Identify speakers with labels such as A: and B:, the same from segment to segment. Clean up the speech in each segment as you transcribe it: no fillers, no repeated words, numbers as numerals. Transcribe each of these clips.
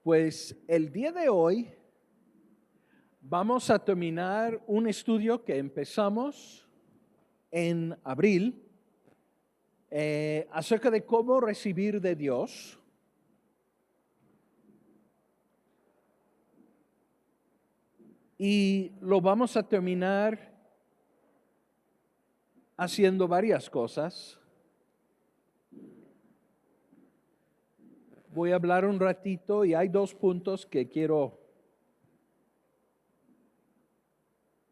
A: Pues el día de hoy vamos a terminar un estudio que empezamos en abril acerca de cómo recibir de Dios. Y lo vamos a terminar haciendo varias cosas. Voy a hablar un ratito y hay dos puntos que quiero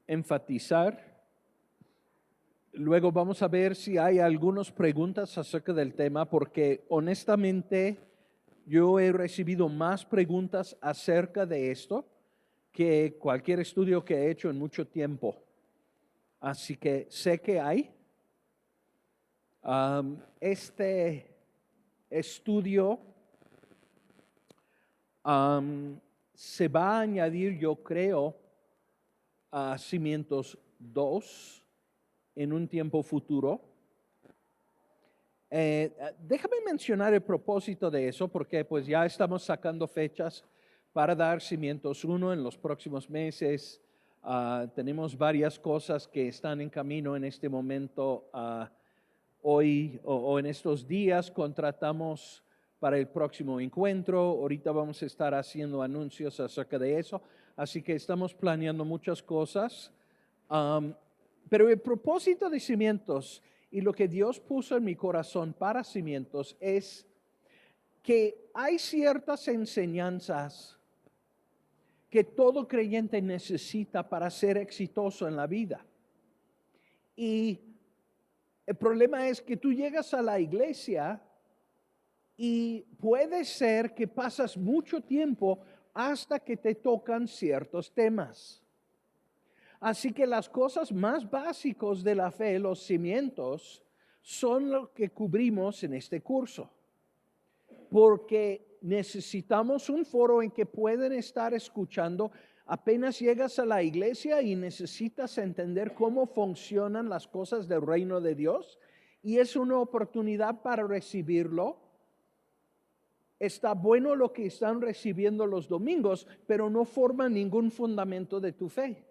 A: enfatizar. Luego vamos a ver si hay algunas preguntas acerca del tema, porque honestamente yo he recibido más preguntas acerca de esto que cualquier estudio que he hecho en mucho tiempo. Así que sé que hay. Este estudio se va a añadir, yo creo, a Cimientos 2 en un tiempo futuro. Déjame mencionar el propósito de eso, porque pues ya estamos sacando fechas para dar Cimientos 1 en los próximos meses. Tenemos varias cosas que están en camino en este momento. Hoy o en estos días contratamos para el próximo encuentro. Ahorita vamos a estar haciendo anuncios acerca de eso. Así que estamos planeando muchas cosas. Pero el propósito de Cimientos y lo que Dios puso en mi corazón para Cimientos es que hay ciertas enseñanzas que todo creyente necesita para ser exitoso en la vida. Y el problema es que tú llegas a la iglesia y puede ser que pasas mucho tiempo hasta que te tocan ciertos temas. Así que las cosas más básicas de la fe, los cimientos, son lo que cubrimos en este curso. Porque necesitamos un foro en que pueden estar escuchando. Apenas llegas a la iglesia y necesitas entender cómo funcionan las cosas del reino de Dios. Y es una oportunidad para recibirlo. Está bueno lo que están recibiendo los domingos, pero no forma ningún fundamento de tu fe.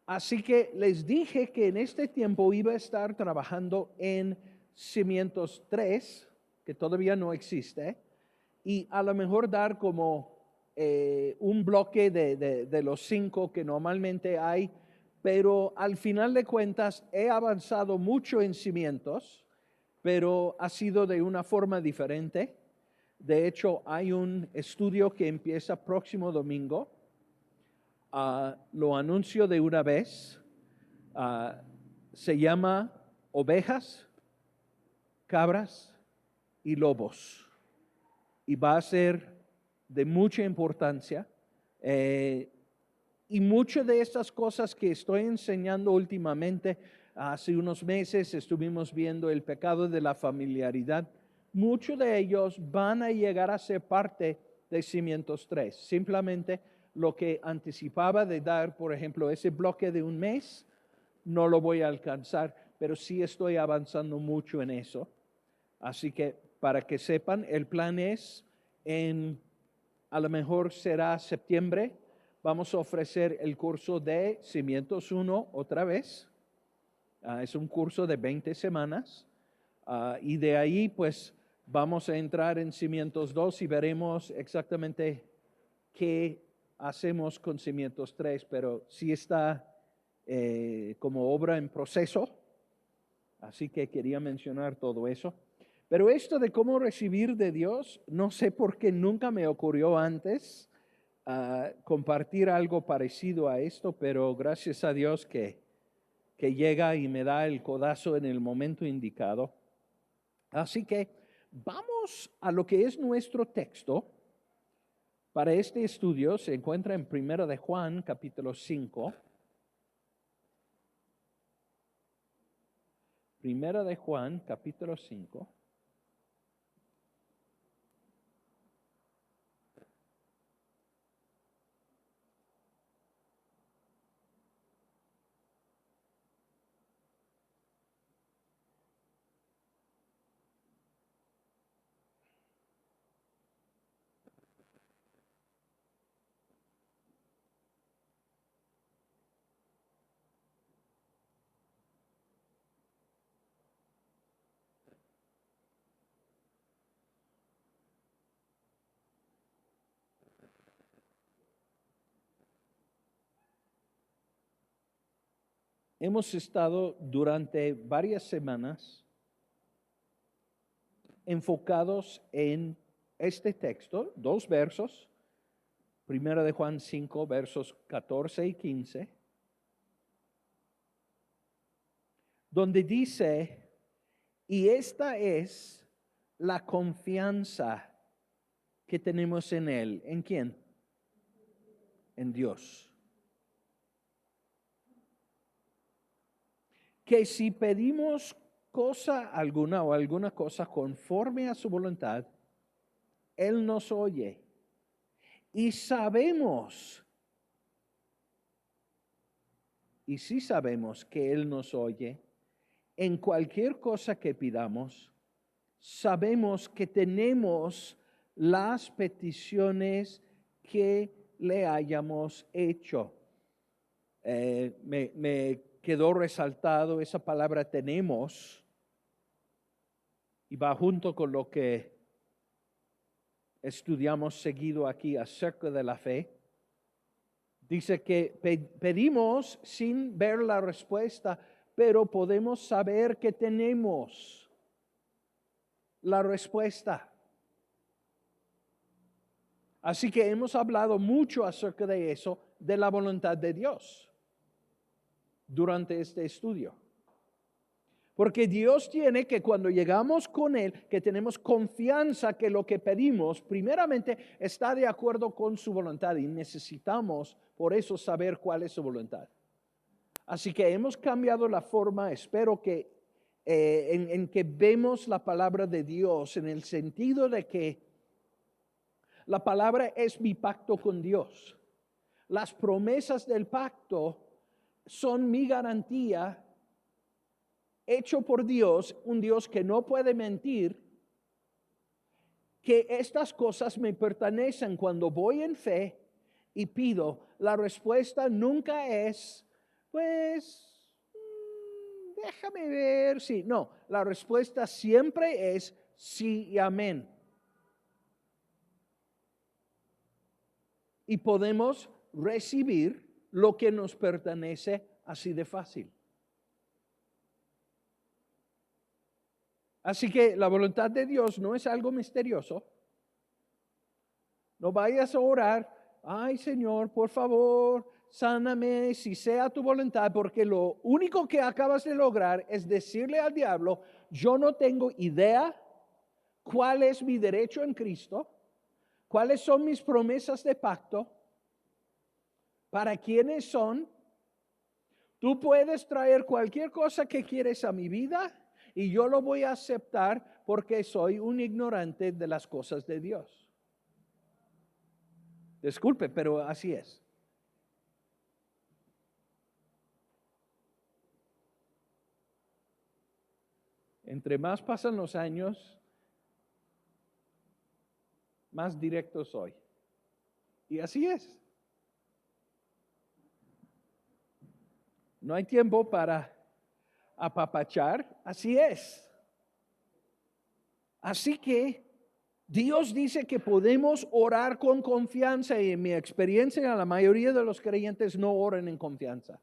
A: Así que les dije que en este tiempo iba a estar trabajando en Cimientos 3, que todavía no existe, y a lo mejor dar como un bloque de los 5 que normalmente hay, pero al final de cuentas he avanzado mucho en Cimientos, pero ha sido de una forma diferente. De hecho, hay un estudio que empieza próximo domingo. Lo anuncio de una vez. Se llama Ovejas, Cabras y Lobos. Y va a ser de mucha importancia. Y muchas de estas cosas que estoy enseñando últimamente, hace unos meses estuvimos viendo el pecado de la familiaridad. Muchos de ellos van a llegar a ser parte de Cimientos 3. Simplemente lo que anticipaba de dar, por ejemplo, ese bloque de un mes, no lo voy a alcanzar, pero sí estoy avanzando mucho en eso. Así que para que sepan, el plan es a lo mejor será septiembre, vamos a ofrecer el curso de Cimientos 1 otra vez. Es un curso de 20 semanas. Y de ahí pues vamos a entrar en Cimientos 2 y veremos exactamente qué hacemos con Cimientos 3, pero sí está como obra en proceso. Así que quería mencionar todo eso. Pero esto de cómo recibir de Dios, no sé por qué nunca me ocurrió antes compartir algo parecido a esto, pero gracias a Dios que llega y me da el codazo en el momento indicado. Así que vamos a lo que es nuestro texto. Para este estudio se encuentra en 1 de Juan, capítulo 5. Primera de Juan, capítulo 5. hemos estado durante varias semanas enfocados en este texto, 2 versos, Primera de Juan 5, versos 14 y 15, donde dice, y esta es la confianza que tenemos en Él. ¿En quién? En Dios. Que si pedimos cosa alguna o alguna cosa conforme a su voluntad, Él nos oye. Y sabemos, y si sabemos que Él nos oye, en cualquier cosa que pidamos, sabemos que tenemos las peticiones que le hayamos hecho. Me quedó resaltado esa palabra tenemos y va junto con lo que estudiamos seguido aquí acerca de la fe. Dice que pedimos sin ver la respuesta, pero podemos saber que tenemos la respuesta. Así que hemos hablado mucho acerca de eso, de la voluntad de Dios, durante este estudio. Porque Dios tiene que cuando llegamos con Él, que tenemos confianza que lo que pedimos, primeramente está de acuerdo con su voluntad y necesitamos por eso saber cuál es su voluntad. Así que hemos cambiado la forma, espero que en que vemos la palabra de Dios en el sentido de que la palabra es mi pacto con Dios. Las promesas del pacto son mi garantía hecho por Dios, un Dios que no puede mentir, que estas cosas me pertenecen cuando voy en fe y pido. La respuesta nunca es, pues, déjame ver si. No, la respuesta siempre es sí y amén. Y podemos recibir lo que nos pertenece así de fácil. Así que la voluntad de Dios no es algo misterioso. No vayas a orar, ay Señor, por favor, sáname si sea tu voluntad, porque lo único que acabas de lograr es decirle al diablo, yo no tengo idea cuál es mi derecho en Cristo, cuáles son mis promesas de pacto, para quiénes son. Tú puedes traer cualquier cosa que quieres a mi vida y yo lo voy a aceptar porque soy un ignorante de las cosas de Dios. Disculpe, pero así es. Entre más pasan los años, más directo soy. Y así es. No hay tiempo para apapachar, así es. Así que Dios dice que podemos orar con confianza y en mi experiencia la mayoría de los creyentes no oran en confianza.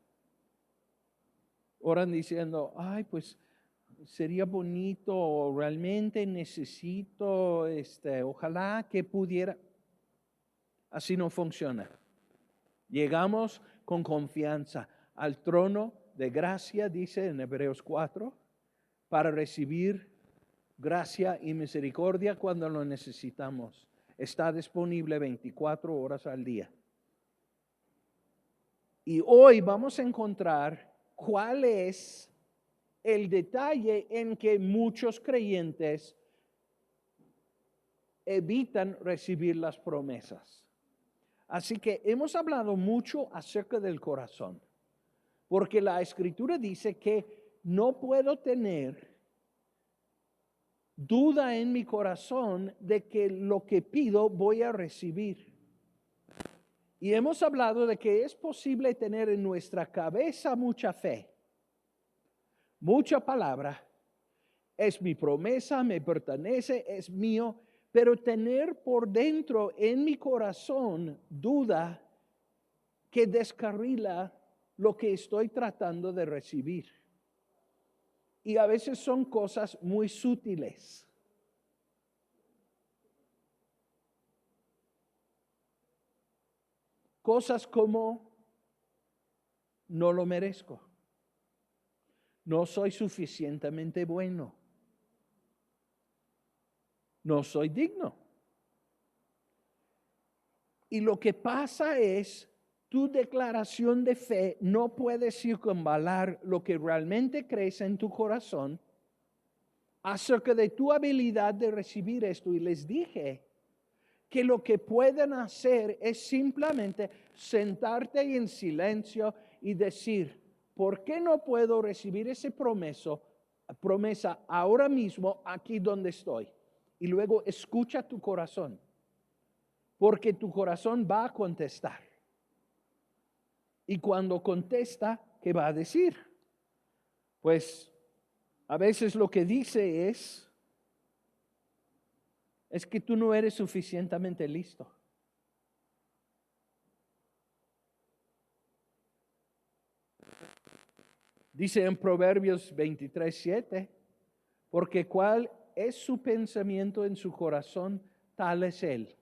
A: Oran diciendo, ay, pues sería bonito, realmente necesito, ojalá que pudiera. Así no funciona. Llegamos con confianza al trono de gracia, dice en Hebreos 4, para recibir gracia y misericordia cuando lo necesitamos. Está disponible 24 horas al día. Y hoy vamos a encontrar cuál es el detalle en que muchos creyentes evitan recibir las promesas. Así que hemos hablado mucho acerca del corazón, porque la Escritura dice que no puedo tener duda en mi corazón de que lo que pido voy a recibir. Y hemos hablado de que es posible tener en nuestra cabeza mucha fe, mucha palabra, es mi promesa, me pertenece, es mío, pero tener por dentro en mi corazón duda que descarrila lo que estoy tratando de recibir. Y a veces son cosas muy sutiles. Cosas como, no lo merezco. No soy suficientemente bueno. No soy digno. Y lo que pasa es, tu declaración de fe no puede circunvalar lo que realmente crees en tu corazón acerca de tu habilidad de recibir esto. Y les dije que lo que pueden hacer es simplemente sentarte en silencio y decir, ¿por qué no puedo recibir esa promesa ahora mismo aquí donde estoy? Y luego escucha tu corazón, porque tu corazón va a contestar. Y cuando contesta, ¿qué va a decir? Pues a veces lo que dice es que tú no eres suficientemente listo. Dice en Proverbios 23:7, porque cuál es su pensamiento en su corazón, tal es él.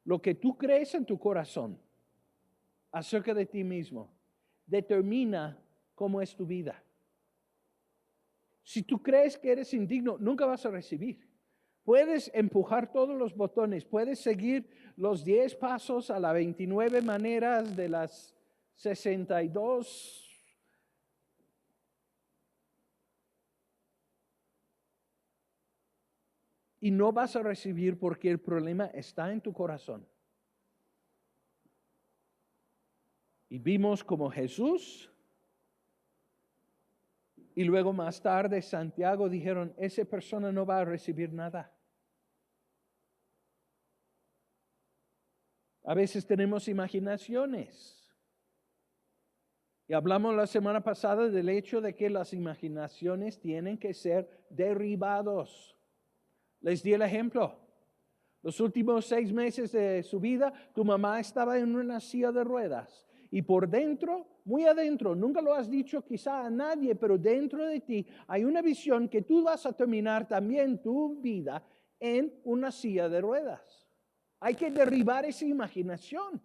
A: Lo que tú crees en tu corazón acerca de ti mismo determina cómo es tu vida. Si tú crees que eres indigno, nunca vas a recibir. Puedes empujar todos los botones, puedes seguir los 10 pasos a las 29 maneras de las 62. Y no vas a recibir porque el problema está en tu corazón. Y vimos como Jesús y luego más tarde Santiago dijeron, esa persona no va a recibir nada. A veces tenemos imaginaciones. Y hablamos la semana pasada del hecho de que las imaginaciones tienen que ser derribados. Les di el ejemplo. Los últimos 6 meses de su vida, tu mamá estaba en una silla de ruedas. Y por dentro, muy adentro, nunca lo has dicho quizá a nadie, pero dentro de ti hay una visión que tú vas a terminar también tu vida en una silla de ruedas. Hay que derribar esa imaginación.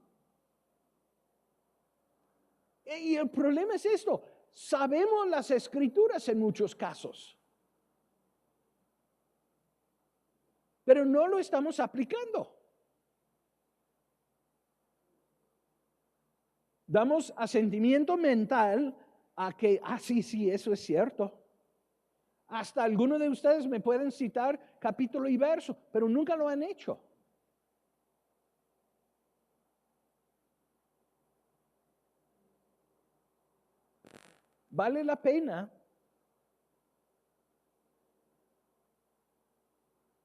A: Y el problema es esto, sabemos las escrituras en muchos casos, pero no lo estamos aplicando. Damos asentimiento mental a que, sí, eso es cierto. Hasta algunos de ustedes me pueden citar capítulo y verso, pero nunca lo han hecho. Vale la pena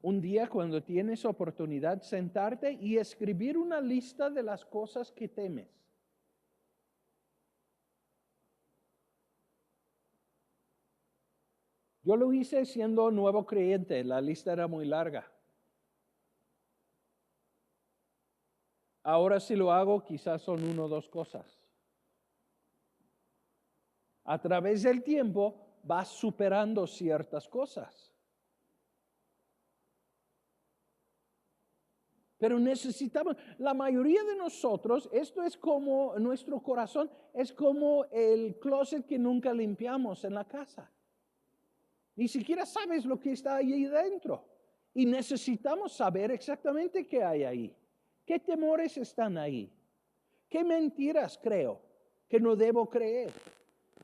A: un día cuando tienes oportunidad sentarte y escribir una lista de las cosas que temes. Yo lo hice siendo nuevo creyente, la lista era muy larga. Ahora si lo hago, quizás son 1 o 2 cosas. A través del tiempo vas superando ciertas cosas. Pero necesitamos, la mayoría de nosotros, esto es como nuestro corazón, es como el closet que nunca limpiamos en la casa. Ni siquiera sabes lo que está ahí dentro. Y necesitamos saber exactamente qué hay ahí. ¿Qué temores están ahí? ¿Qué mentiras creo que no debo creer?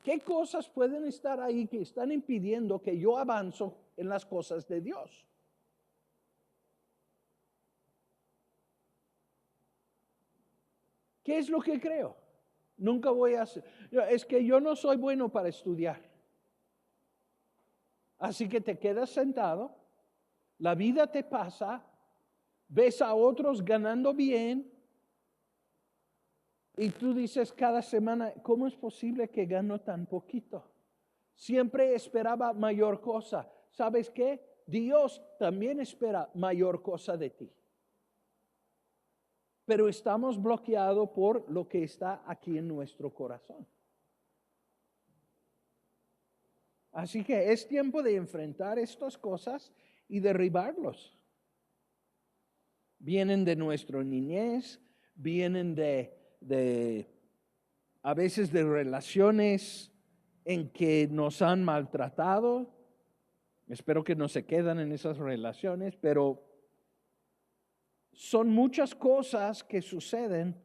A: ¿Qué cosas pueden estar ahí que están impidiendo que yo avanzo en las cosas de Dios? ¿Qué es lo que creo? Nunca voy a hacer. Es que yo no soy bueno para estudiar. Así que te quedas sentado, la vida te pasa, ves a otros ganando bien y tú dices cada semana, ¿cómo es posible que gano tan poquito? Siempre esperaba mayor cosa. ¿Sabes qué? Dios también espera mayor cosa de ti. Pero estamos bloqueados por lo que está aquí en nuestro corazón. Así que es tiempo de enfrentar estas cosas y derribarlos. Vienen de nuestra niñez, vienen de a veces de relaciones en que nos han maltratado. Espero que no se quedan en esas relaciones, pero son muchas cosas que suceden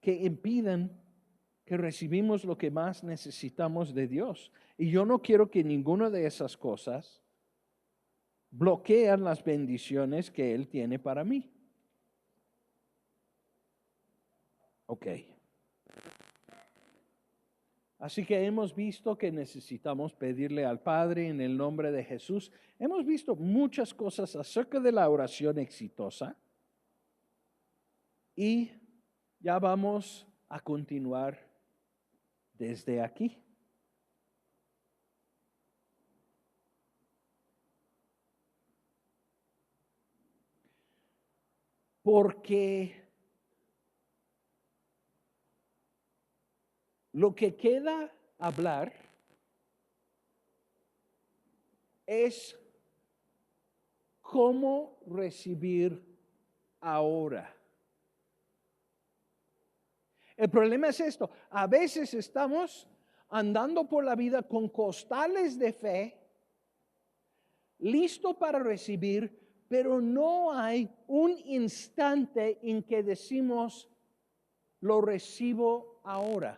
A: que impiden que recibimos lo que más necesitamos de Dios. Y yo no quiero que ninguna de esas cosas bloquean las bendiciones que Él tiene para mí. Ok. Así que hemos visto que necesitamos pedirle al Padre en el nombre de Jesús. Hemos visto muchas cosas acerca de la oración exitosa. Y ya vamos a continuar desde aquí. Porque lo que queda hablar es cómo recibir ahora. El problema es esto, a veces estamos andando por la vida con costales de fe, listo para recibir, pero no hay un instante en que decimos, lo recibo ahora.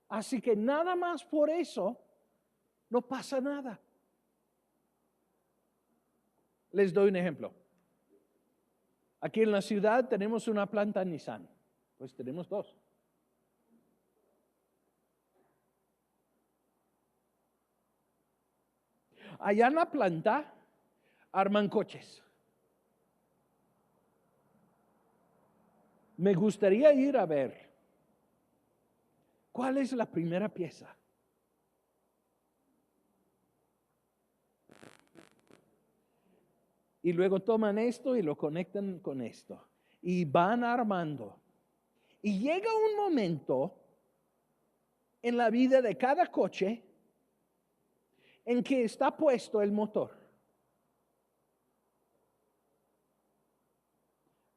A: Así que nada más por eso no pasa nada. Les doy un ejemplo. Aquí en la ciudad tenemos una planta Nissan. Pues tenemos dos. Allá en la planta arman coches. Me gustaría ir a ver cuál es la primera pieza. Y luego toman esto y lo conectan con esto. Y van armando. Y llega un momento en la vida de cada coche en que está puesto el motor.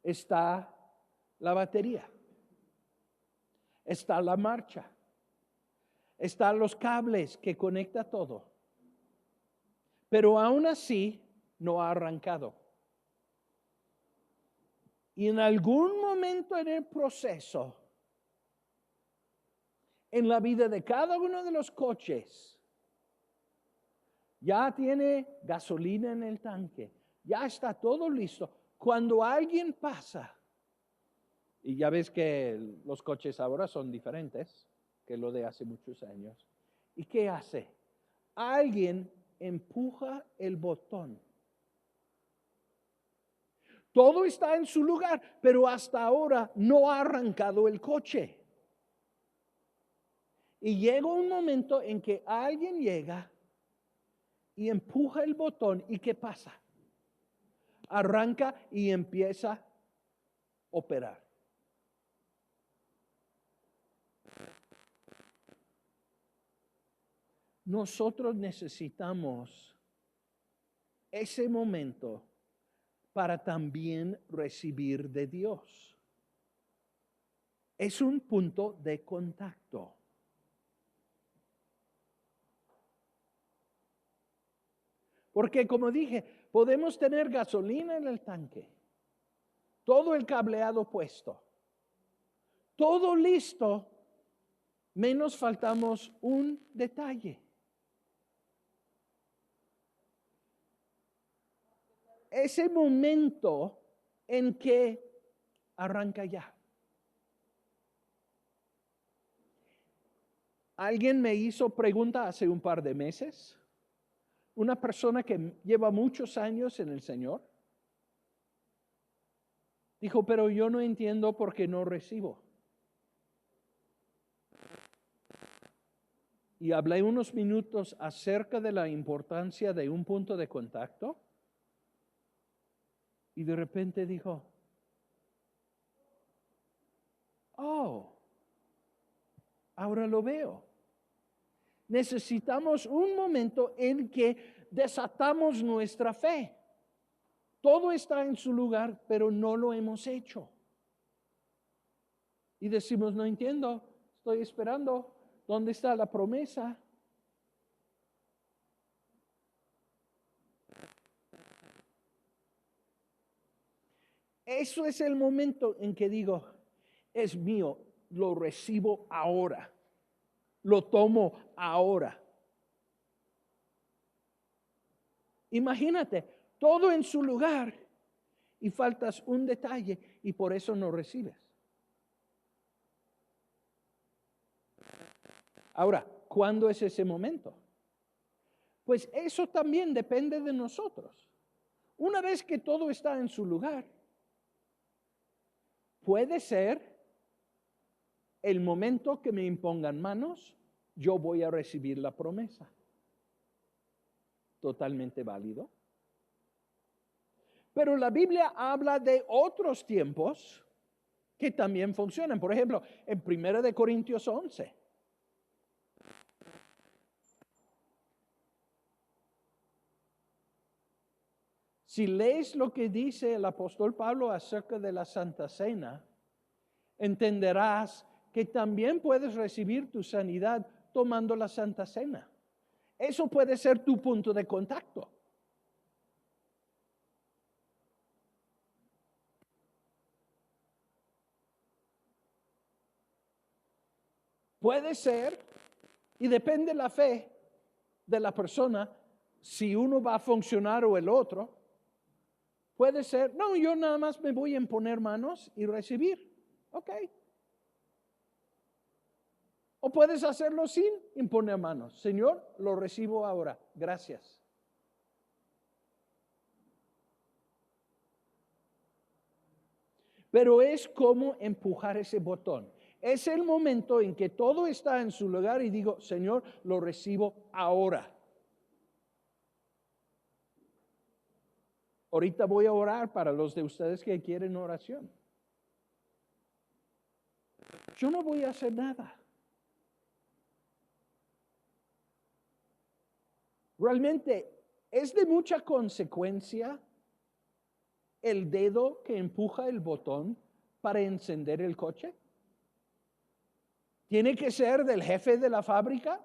A: Está la batería. Está la marcha. Están los cables que conecta todo. Pero aún así no ha arrancado. Y en algún momento en el proceso, en la vida de cada uno de los coches, ya tiene gasolina en el tanque, ya está todo listo. Cuando alguien pasa, y ya ves que los coches ahora son diferentes que lo de hace muchos años, ¿y qué hace? Alguien empuja el botón. Todo está en su lugar, pero hasta ahora no ha arrancado el coche. Y llega un momento en que alguien llega y empuja el botón, ¿y qué pasa? Arranca y empieza a operar. Nosotros necesitamos ese momento para también recibir de Dios. Es un punto de contacto. Porque como dije, podemos tener gasolina en el tanque, todo el cableado puesto, todo listo, menos faltamos un detalle. Ese momento en que arranca ya. Alguien me hizo pregunta hace un par de meses, una persona que lleva muchos años en el Señor, dijo, pero yo no entiendo por qué no recibo. Y hablé unos minutos acerca de la importancia de un punto de contacto. Y de repente dijo, oh, ahora lo veo. necesitamos un momento en que desatamos nuestra fe. Todo está en su lugar, pero no lo hemos hecho. Y decimos, no entiendo, estoy esperando, ¿dónde está la promesa? Eso es el momento en que digo, es mío, lo recibo ahora, lo tomo ahora. Imagínate, todo en su lugar y faltas un detalle y por eso no recibes. Ahora, ¿cuándo es ese momento? Pues eso también depende de nosotros. Una vez que todo está en su lugar, puede ser el momento que me impongan manos, yo voy a recibir la promesa. Totalmente válido. Pero la Biblia habla de otros tiempos que también funcionan. Por ejemplo, en 1 Corintios 11. Si lees lo que dice el apóstol Pablo acerca de la Santa Cena, entenderás que también puedes recibir tu sanidad tomando la Santa Cena. Eso puede ser tu punto de contacto. Puede ser, y depende de la fe de la persona, si uno va a funcionar o el otro. Puede ser, no, yo nada más me voy a imponer manos y recibir. Ok. O puedes hacerlo sin imponer manos. Señor, lo recibo ahora. Gracias. Pero es como empujar ese botón. Es el momento en que todo está en su lugar y digo, Señor, lo recibo ahora. Ahorita voy a orar para los de ustedes que quieren oración. Yo no voy a hacer nada. Realmente es de mucha consecuencia el dedo que empuja el botón para encender el coche. ¿Tiene que ser del jefe de la fábrica?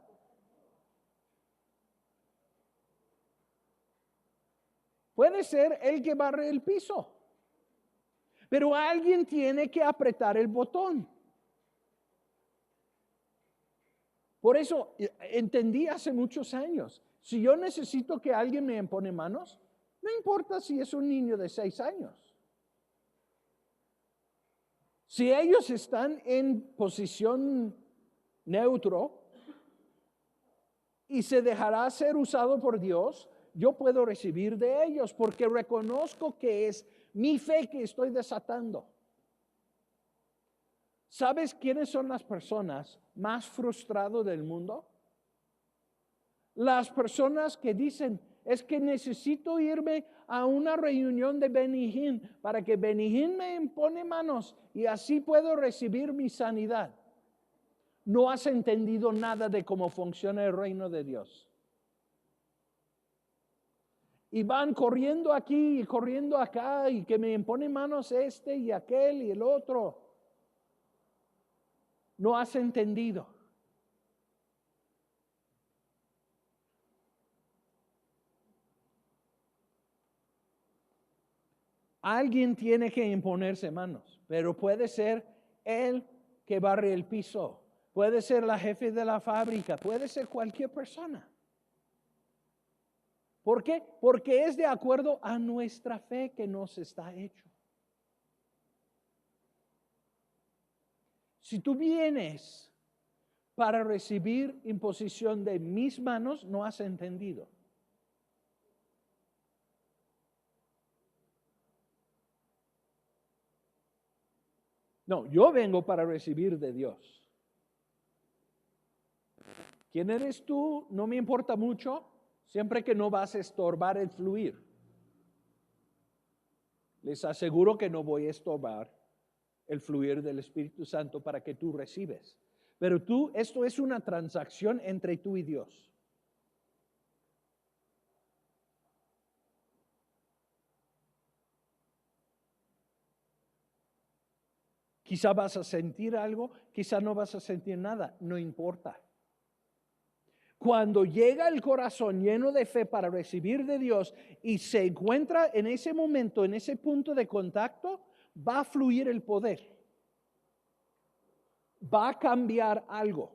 A: Puede ser el que barre el piso. Pero alguien tiene que apretar el botón. Por eso entendí hace muchos años, si yo necesito que alguien me impone manos, no importa si es un niño de 6 años. Si ellos están en posición neutro y se dejará ser usado por Dios, yo puedo recibir de ellos porque reconozco que es mi fe que estoy desatando. ¿Sabes quiénes son las personas más frustradas del mundo? Las personas que dicen, es que necesito irme a una reunión de Benny Hinn para que Benny Hinn me impone manos y así puedo recibir mi sanidad. No has entendido nada de cómo funciona el reino de Dios. Y van corriendo aquí y corriendo acá y que me impone manos este y aquel y el otro. No has entendido. Alguien tiene que imponerse manos, pero puede ser el que barre el piso, puede ser la jefe de la fábrica, puede ser cualquier persona. ¿Por qué? Porque es de acuerdo a nuestra fe que nos está hecho. Si tú vienes para recibir imposición de mis manos, no has entendido. No, yo vengo para recibir de Dios. ¿Quién eres tú? No me importa mucho, siempre que no vas a estorbar el fluir. Les aseguro que no voy a estorbar el fluir del Espíritu Santo para que tú recibes. Pero esto es una transacción entre tú y Dios. Quizá vas a sentir algo, quizá no vas a sentir nada, no importa. Cuando llega el corazón lleno de fe para recibir de Dios y se encuentra en ese momento, en ese punto de contacto, va a fluir el poder. Va a cambiar algo.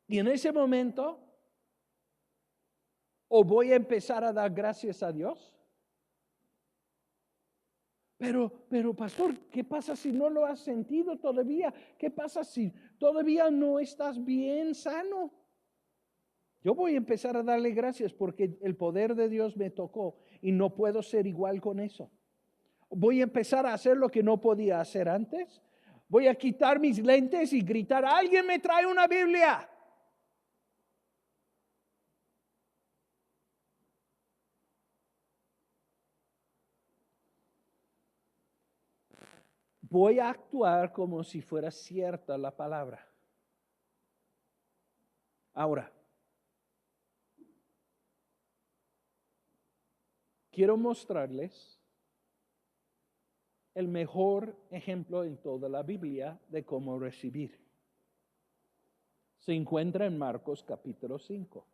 A: Y en ese momento, o voy a empezar a dar gracias a Dios. Pero pastor, ¿qué pasa si no lo has sentido todavía? ¿Qué pasa si todavía no estás bien sano? Yo voy a empezar a darle gracias porque el poder de Dios me tocó y no puedo ser igual con eso. Voy a empezar a hacer lo que no podía hacer antes. Voy a quitar mis lentes y gritar, ¡alguien me trae una Biblia! Voy a actuar como si fuera cierta la palabra. Ahora, quiero mostrarles el mejor ejemplo en toda la Biblia de cómo recibir. Se encuentra en Marcos capítulo 5.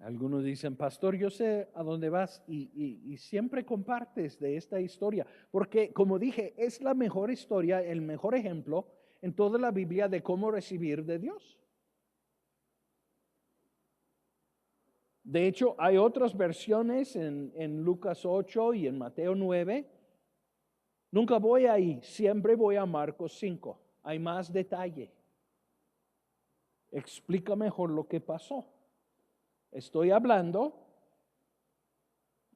A: Algunos dicen, pastor, yo sé a dónde vas y siempre compartes de esta historia, porque como dije, es la mejor historia, el mejor ejemplo en toda la Biblia de cómo recibir de Dios. De hecho, hay otras versiones en Lucas 8 y en Mateo 9. Nunca voy ahí, siempre voy a Marcos 5. Hay más detalle. Explica mejor lo que pasó. Estoy hablando,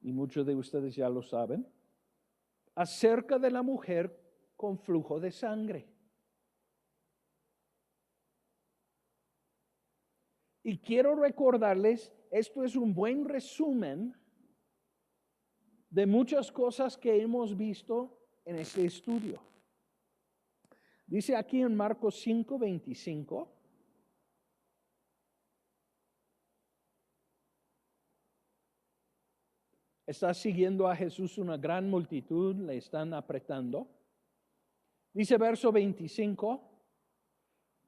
A: y muchos de ustedes ya lo saben, acerca de la mujer con flujo de sangre. Y quiero recordarles, esto es un buen resumen de muchas cosas que hemos visto en este estudio. Dice aquí en Marcos 5:25. Está siguiendo a Jesús una gran multitud, le están apretando. Dice verso 25,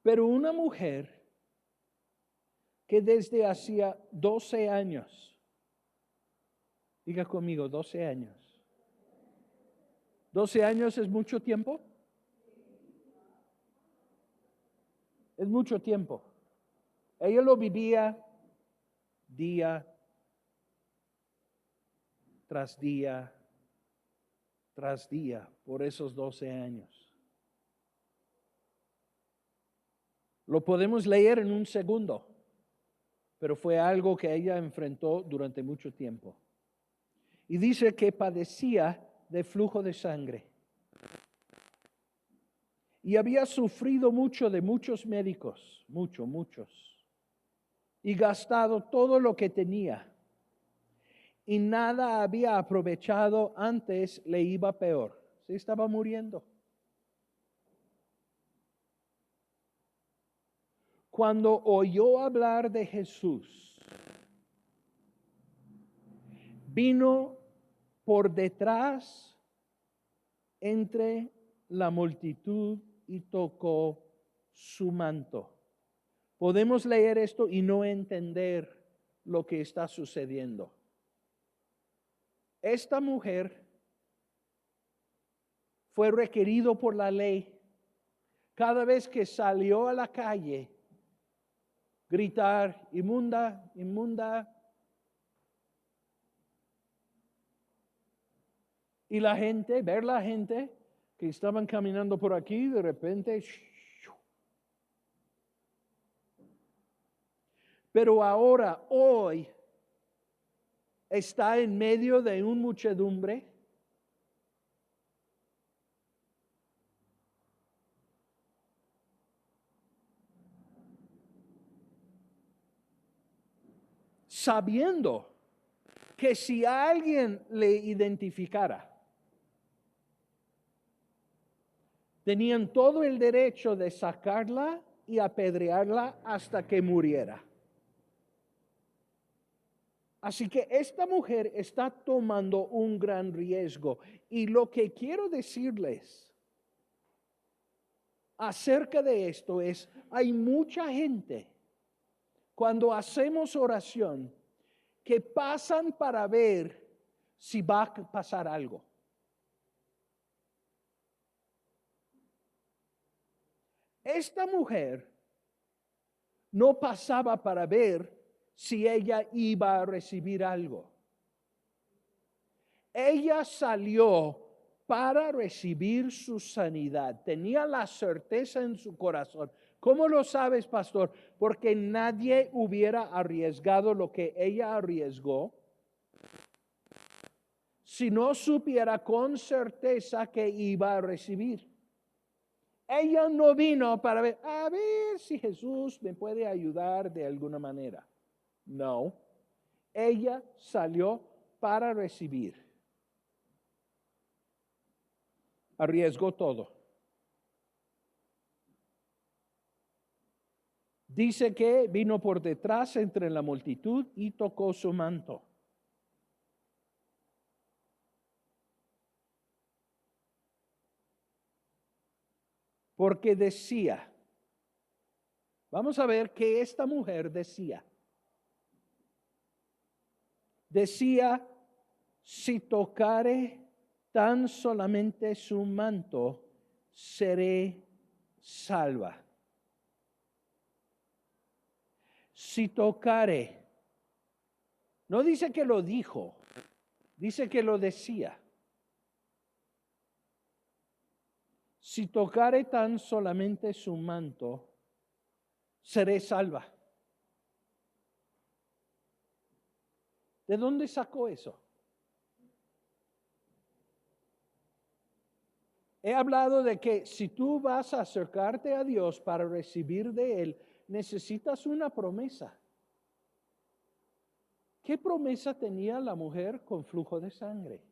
A: pero una mujer que desde hacía 12 años, diga conmigo, 12 años. 12 años es mucho tiempo. Es mucho tiempo. Ella lo vivía día tras día, tras día, por esos 12 años. Lo podemos leer en un segundo, pero fue algo que ella enfrentó durante mucho tiempo. Y dice que padecía de flujo de sangre. Y había sufrido mucho de muchos médicos, muchos. Y gastado todo lo que tenía. Y nada había aprovechado, antes le iba peor. Se estaba muriendo. Cuando oyó hablar de Jesús, vino por detrás entre la multitud y tocó su manto. Podemos leer esto y no entender lo que está sucediendo. Esta mujer fue requerido por la ley cada vez que salió a la calle gritar, inmunda, inmunda. Y la gente, ver la gente que estaban caminando por aquí, de repente, pero ahora, hoy, está en medio de una muchedumbre, sabiendo que si alguien le identificara, tenían todo el derecho de sacarla y apedrearla hasta que muriera. Así que esta mujer está tomando un gran riesgo. Y lo que quiero decirles acerca de esto es, hay mucha gente, cuando hacemos oración, que pasan para ver si va a pasar algo. Esta mujer no pasaba para ver si ella iba a recibir algo. Ella salió para recibir su sanidad. Tenía la certeza en su corazón. ¿Cómo lo sabes, pastor? Porque nadie hubiera arriesgado lo que ella arriesgó si no supiera con certeza que iba a recibir. Ella no vino para ver, a ver si Jesús me puede ayudar de alguna manera. No, ella salió para recibir. Arriesgó todo. Dice que vino por detrás entre la multitud y tocó su manto. Porque decía, vamos a ver qué esta mujer decía. Decía, si tocare tan solamente su manto, seré salva. Si tocare, no dice que lo dijo, dice que lo decía. Si tocare tan solamente su manto, seré salva. ¿De dónde sacó eso? He hablado de que si tú vas a acercarte a Dios para recibir de Él, necesitas una promesa. ¿Qué promesa tenía la mujer con flujo de sangre?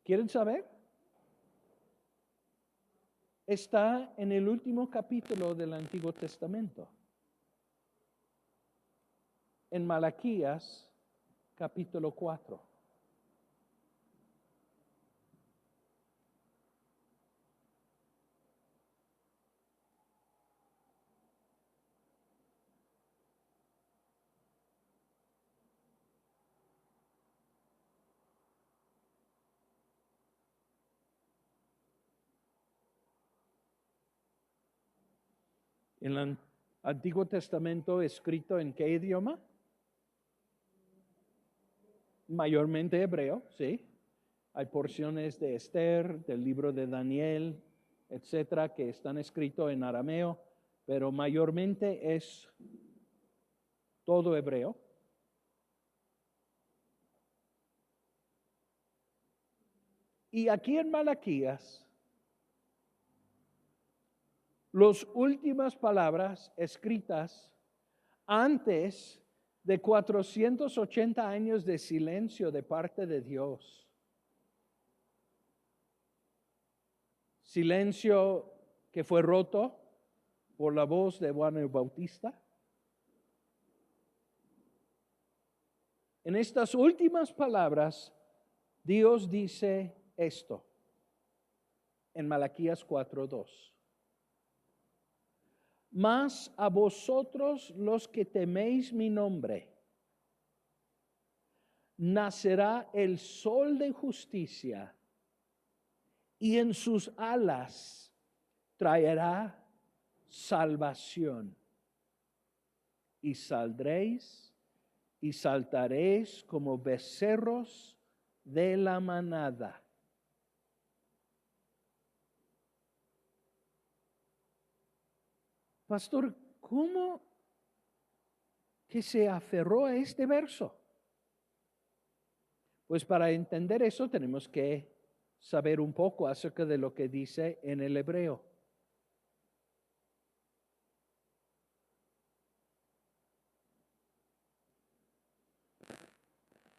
A: ¿Quieren saber? Está en el último capítulo del Antiguo Testamento. En Malaquías, capítulo 4. En el Antiguo Testamento escrito ¿en qué idioma? Mayormente hebreo, sí. Hay porciones de Esther, del libro de Daniel, etcétera, que están escritos en arameo, pero mayormente es todo hebreo. Y aquí en Malaquías, las últimas palabras escritas antes de 480 años de silencio de parte de Dios. Silencio que fue roto por la voz de Juan el Bautista. En estas últimas palabras, Dios dice esto en Malaquías 4:2. Mas a vosotros los que teméis mi nombre, nacerá el sol de justicia y en sus alas traerá salvación. Y saldréis y saltaréis como becerros de la manada. Pastor, ¿cómo que se aferró a este verso? Pues para entender eso tenemos que saber un poco acerca de lo que dice en el hebreo.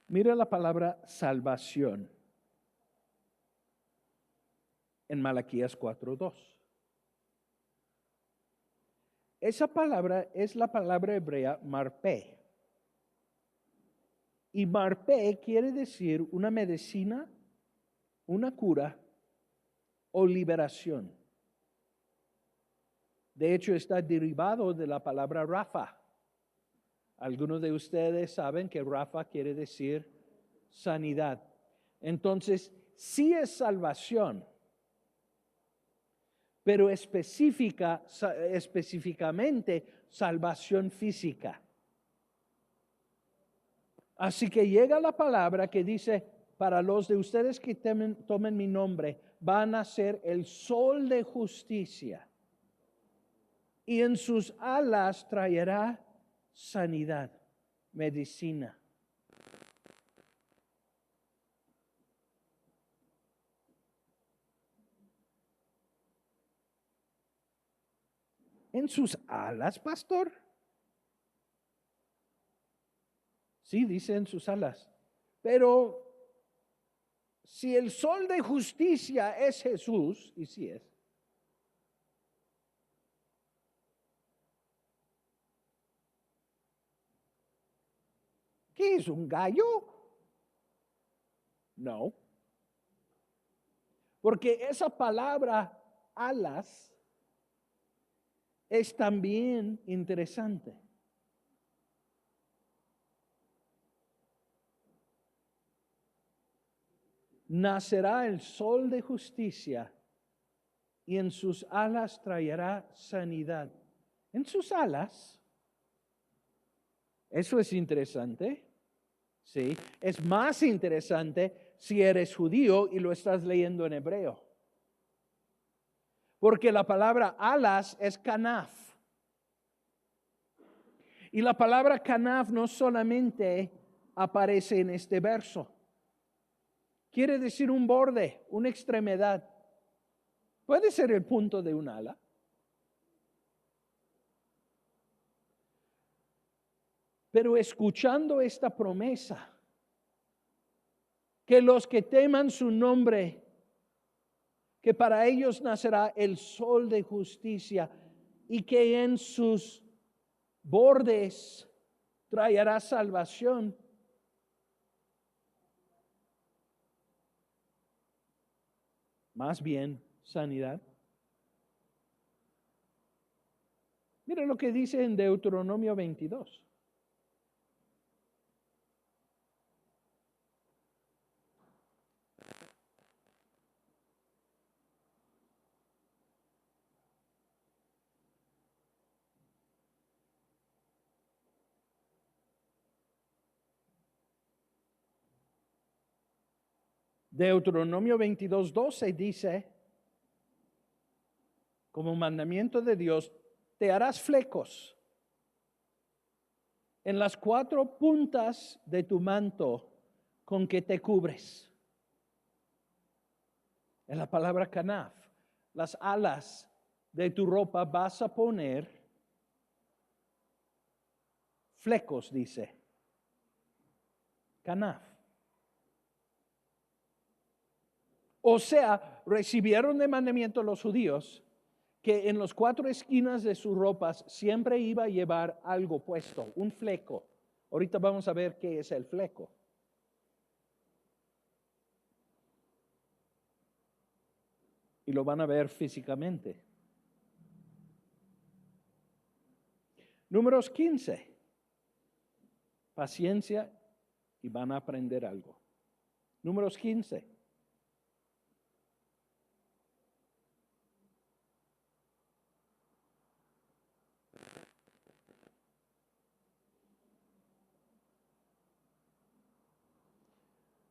A: Mira la palabra salvación en Malaquías 4:2. Esa palabra es la palabra hebrea marpé. Y marpé quiere decir una medicina, una cura o liberación. De hecho, está derivado de la palabra Rafa. Algunos de ustedes saben que Rafa quiere decir sanidad. Entonces, sí es salvación, pero específicamente salvación física. Así que llega la palabra que dice, para los de ustedes que tomen mi nombre, van a ser el sol de justicia. Y en sus alas traerá sanidad, medicina. ¿En sus alas, pastor? Sí, dice en sus alas. Pero si el sol de justicia es Jesús, y sí es, ¿qué es un gallo? No. Porque esa palabra alas es también interesante. Nacerá el sol de justicia y en sus alas traerá sanidad. En sus alas, eso es interesante. Sí, es más interesante si eres judío y lo estás leyendo en hebreo. Porque la palabra alas es kanaf. Y la palabra kanaf no solamente aparece en este verso. Quiere decir un borde, una extremidad. Puede ser el punto de un ala. Pero escuchando esta promesa, que los que teman su nombre, que para ellos nacerá el sol de justicia y que en sus bordes traerá salvación. Más bien, sanidad. Mira lo que dice en Deuteronomio 22. Deuteronomio 22:12 dice, como mandamiento de Dios, te harás flecos en las 4 puntas de tu manto con que te cubres. En la palabra kanaf, las alas de tu ropa vas a poner flecos, dice. Kanaf. O sea, recibieron de mandamiento los judíos que en las 4 esquinas de sus ropas siempre iba a llevar algo puesto, un fleco. Ahorita vamos a ver qué es el fleco. Y lo van a ver físicamente. Números 15. Paciencia y van a aprender algo. Números 15.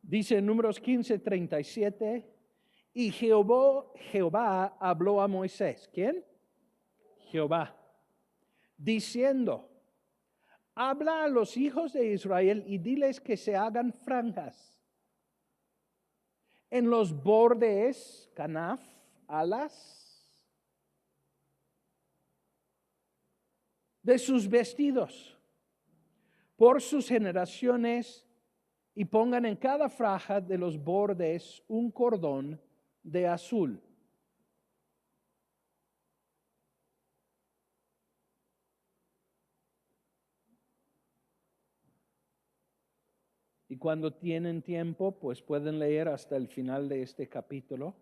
A: Dice en Números 15:37, y Jehová habló a Moisés. ¿Quién? Jehová. Diciendo, habla a los hijos de Israel y diles que se hagan franjas en los bordes, canaf, alas, de sus vestidos, por sus generaciones, y pongan en cada franja de los bordes un cordón de azul. Y cuando tienen tiempo, pues pueden leer hasta el final de este capítulo.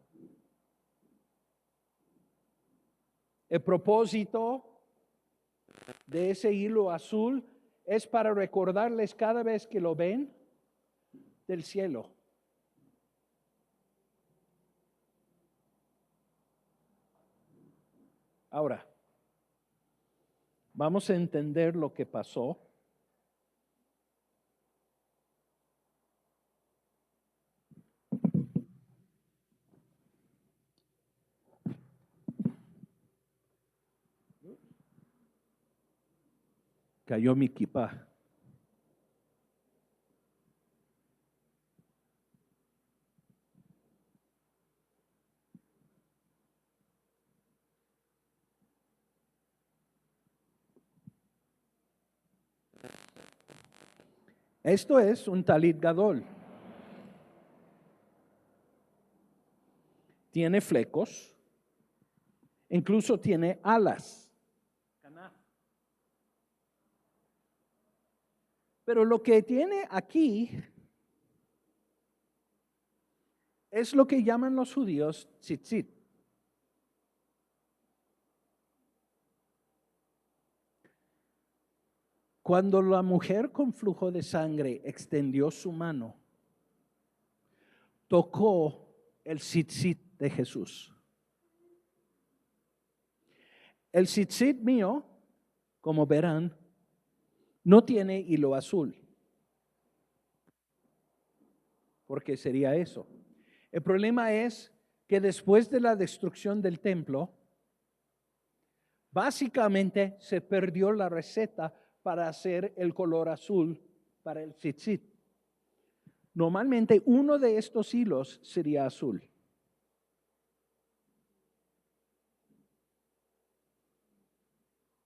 A: El propósito de ese hilo azul es para recordarles cada vez que lo ven del cielo. Ahora, vamos a entender lo que pasó. Cayó mi kipá. Esto es un talit gadol. Tiene flecos, incluso tiene alas. Pero lo que tiene aquí es lo que llaman los judíos tzitzit. Cuando la mujer con flujo de sangre extendió su mano, tocó el tzitzit de Jesús. El tzitzit mío, como verán, no tiene hilo azul, porque sería eso. El problema es que después de la destrucción del templo, básicamente se perdió la receta para hacer el color azul para el tzitzit. Normalmente uno de estos hilos sería azul.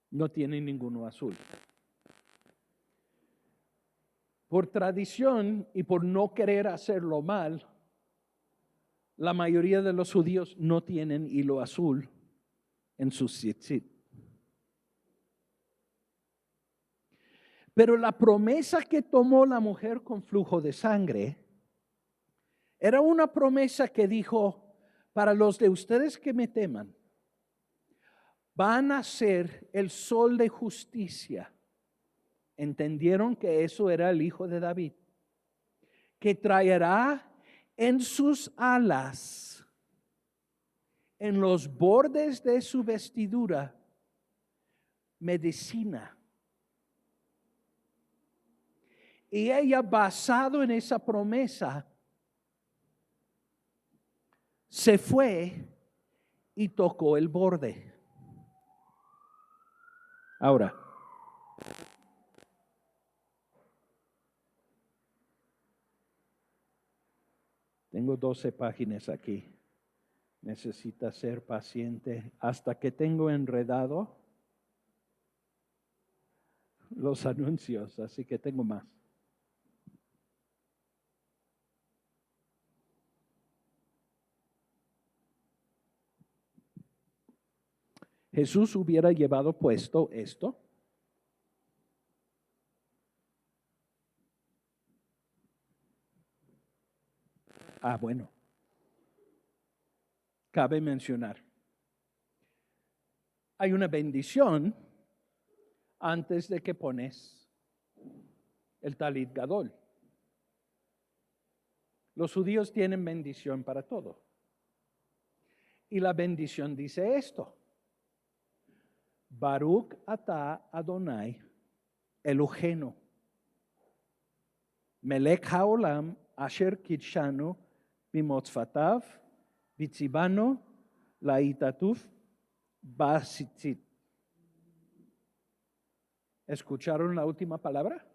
A: No tiene ninguno azul. Por tradición y por no querer hacerlo mal, la mayoría de los judíos no tienen hilo azul en sus tzitzit. Pero la promesa que tomó la mujer con flujo de sangre era una promesa que dijo, para los de ustedes que me teman, van a ser el sol de justicia. Entendieron que eso era el hijo de David, que traerá en sus alas, en los bordes de su vestidura, medicina. Y ella, basado en esa promesa, se fue y tocó el borde. Ahora, tengo 12 páginas aquí. Necesita ser paciente hasta que tengo enredado los anuncios, así que tengo más. Jesús hubiera llevado puesto esto. Bueno, cabe mencionar, hay una bendición antes de que pones el talit gadol. Los judíos tienen bendición para todo. Y la bendición dice esto: Baruch atah Adonai Eloheinu, melech haolam asher kidshanu bimotzvatav vitzibanu laitatuf basitzit. ¿Escucharon la última palabra?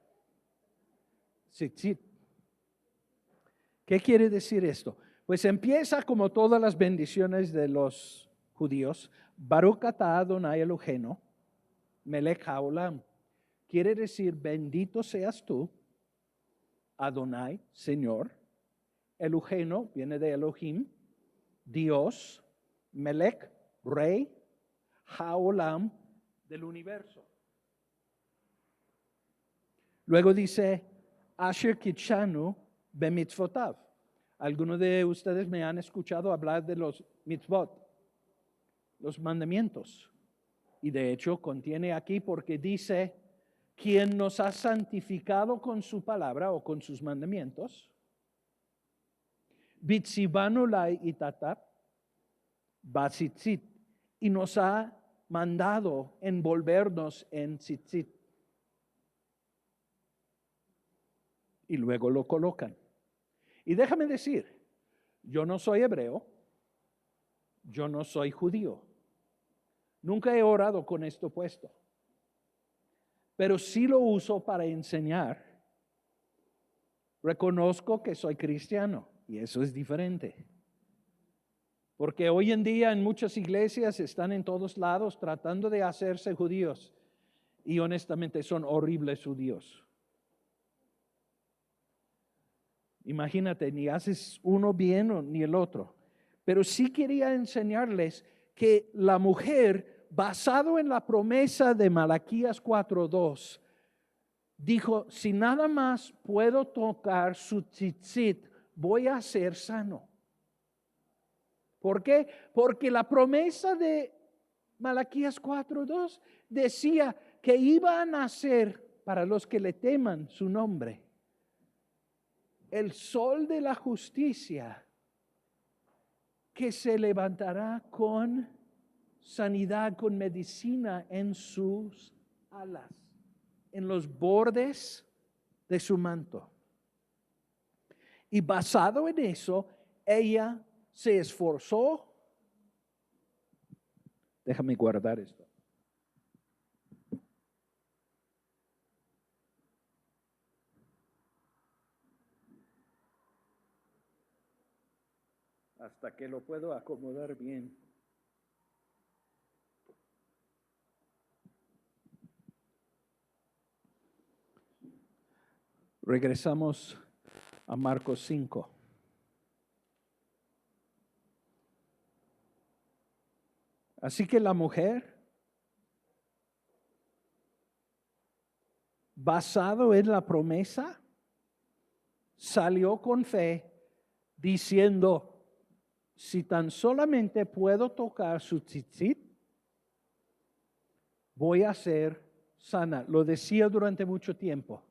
A: Tzitzit. ¿Qué quiere decir esto? Pues empieza como todas las bendiciones de los judíos. Baruch atah Adonai Eloheinu, melech haolam. Quiere decir, bendito seas tú, Adonai, Señor. Eloheinu viene de Elohim, Dios. Melech, Rey. Haolam, del universo. Luego dice, Asher kitshanu bemitzvotav. Algunos de ustedes me han escuchado hablar de los mitzvot, los mandamientos. Y de hecho contiene aquí porque dice, quien nos ha santificado con su palabra o con sus mandamientos. Bitzivanu lai itatab, batzitzit. Y nos ha mandado envolvernos en tzitzit. Y luego lo colocan. Y déjame decir, yo no soy hebreo, yo no soy judío. Nunca he orado con esto puesto. Pero sí lo uso para enseñar. Reconozco que soy cristiano y eso es diferente. Porque hoy en día en muchas iglesias están en todos lados tratando de hacerse judíos. Y honestamente son horribles judíos. Imagínate, ni haces uno bien ni el otro. Pero sí quería enseñarles que la mujer, basado en la promesa de Malaquías 4:2, dijo, si nada más puedo tocar su tzitzit, voy a ser sano. ¿Por qué? Porque la promesa de Malaquías 4:2 decía que iba a nacer para los que le teman su nombre el sol de la justicia que se levantará con sanidad, con medicina en sus alas, en los bordes de su manto. Y basado en eso, ella se esforzó. Déjame guardar esto. Hasta que lo puedo acomodar bien. Regresamos a Marcos 5. Así que la mujer, basado en la promesa, salió con fe diciendo, si tan solamente puedo tocar su tzitzit, voy a ser sana. Lo decía durante mucho tiempo.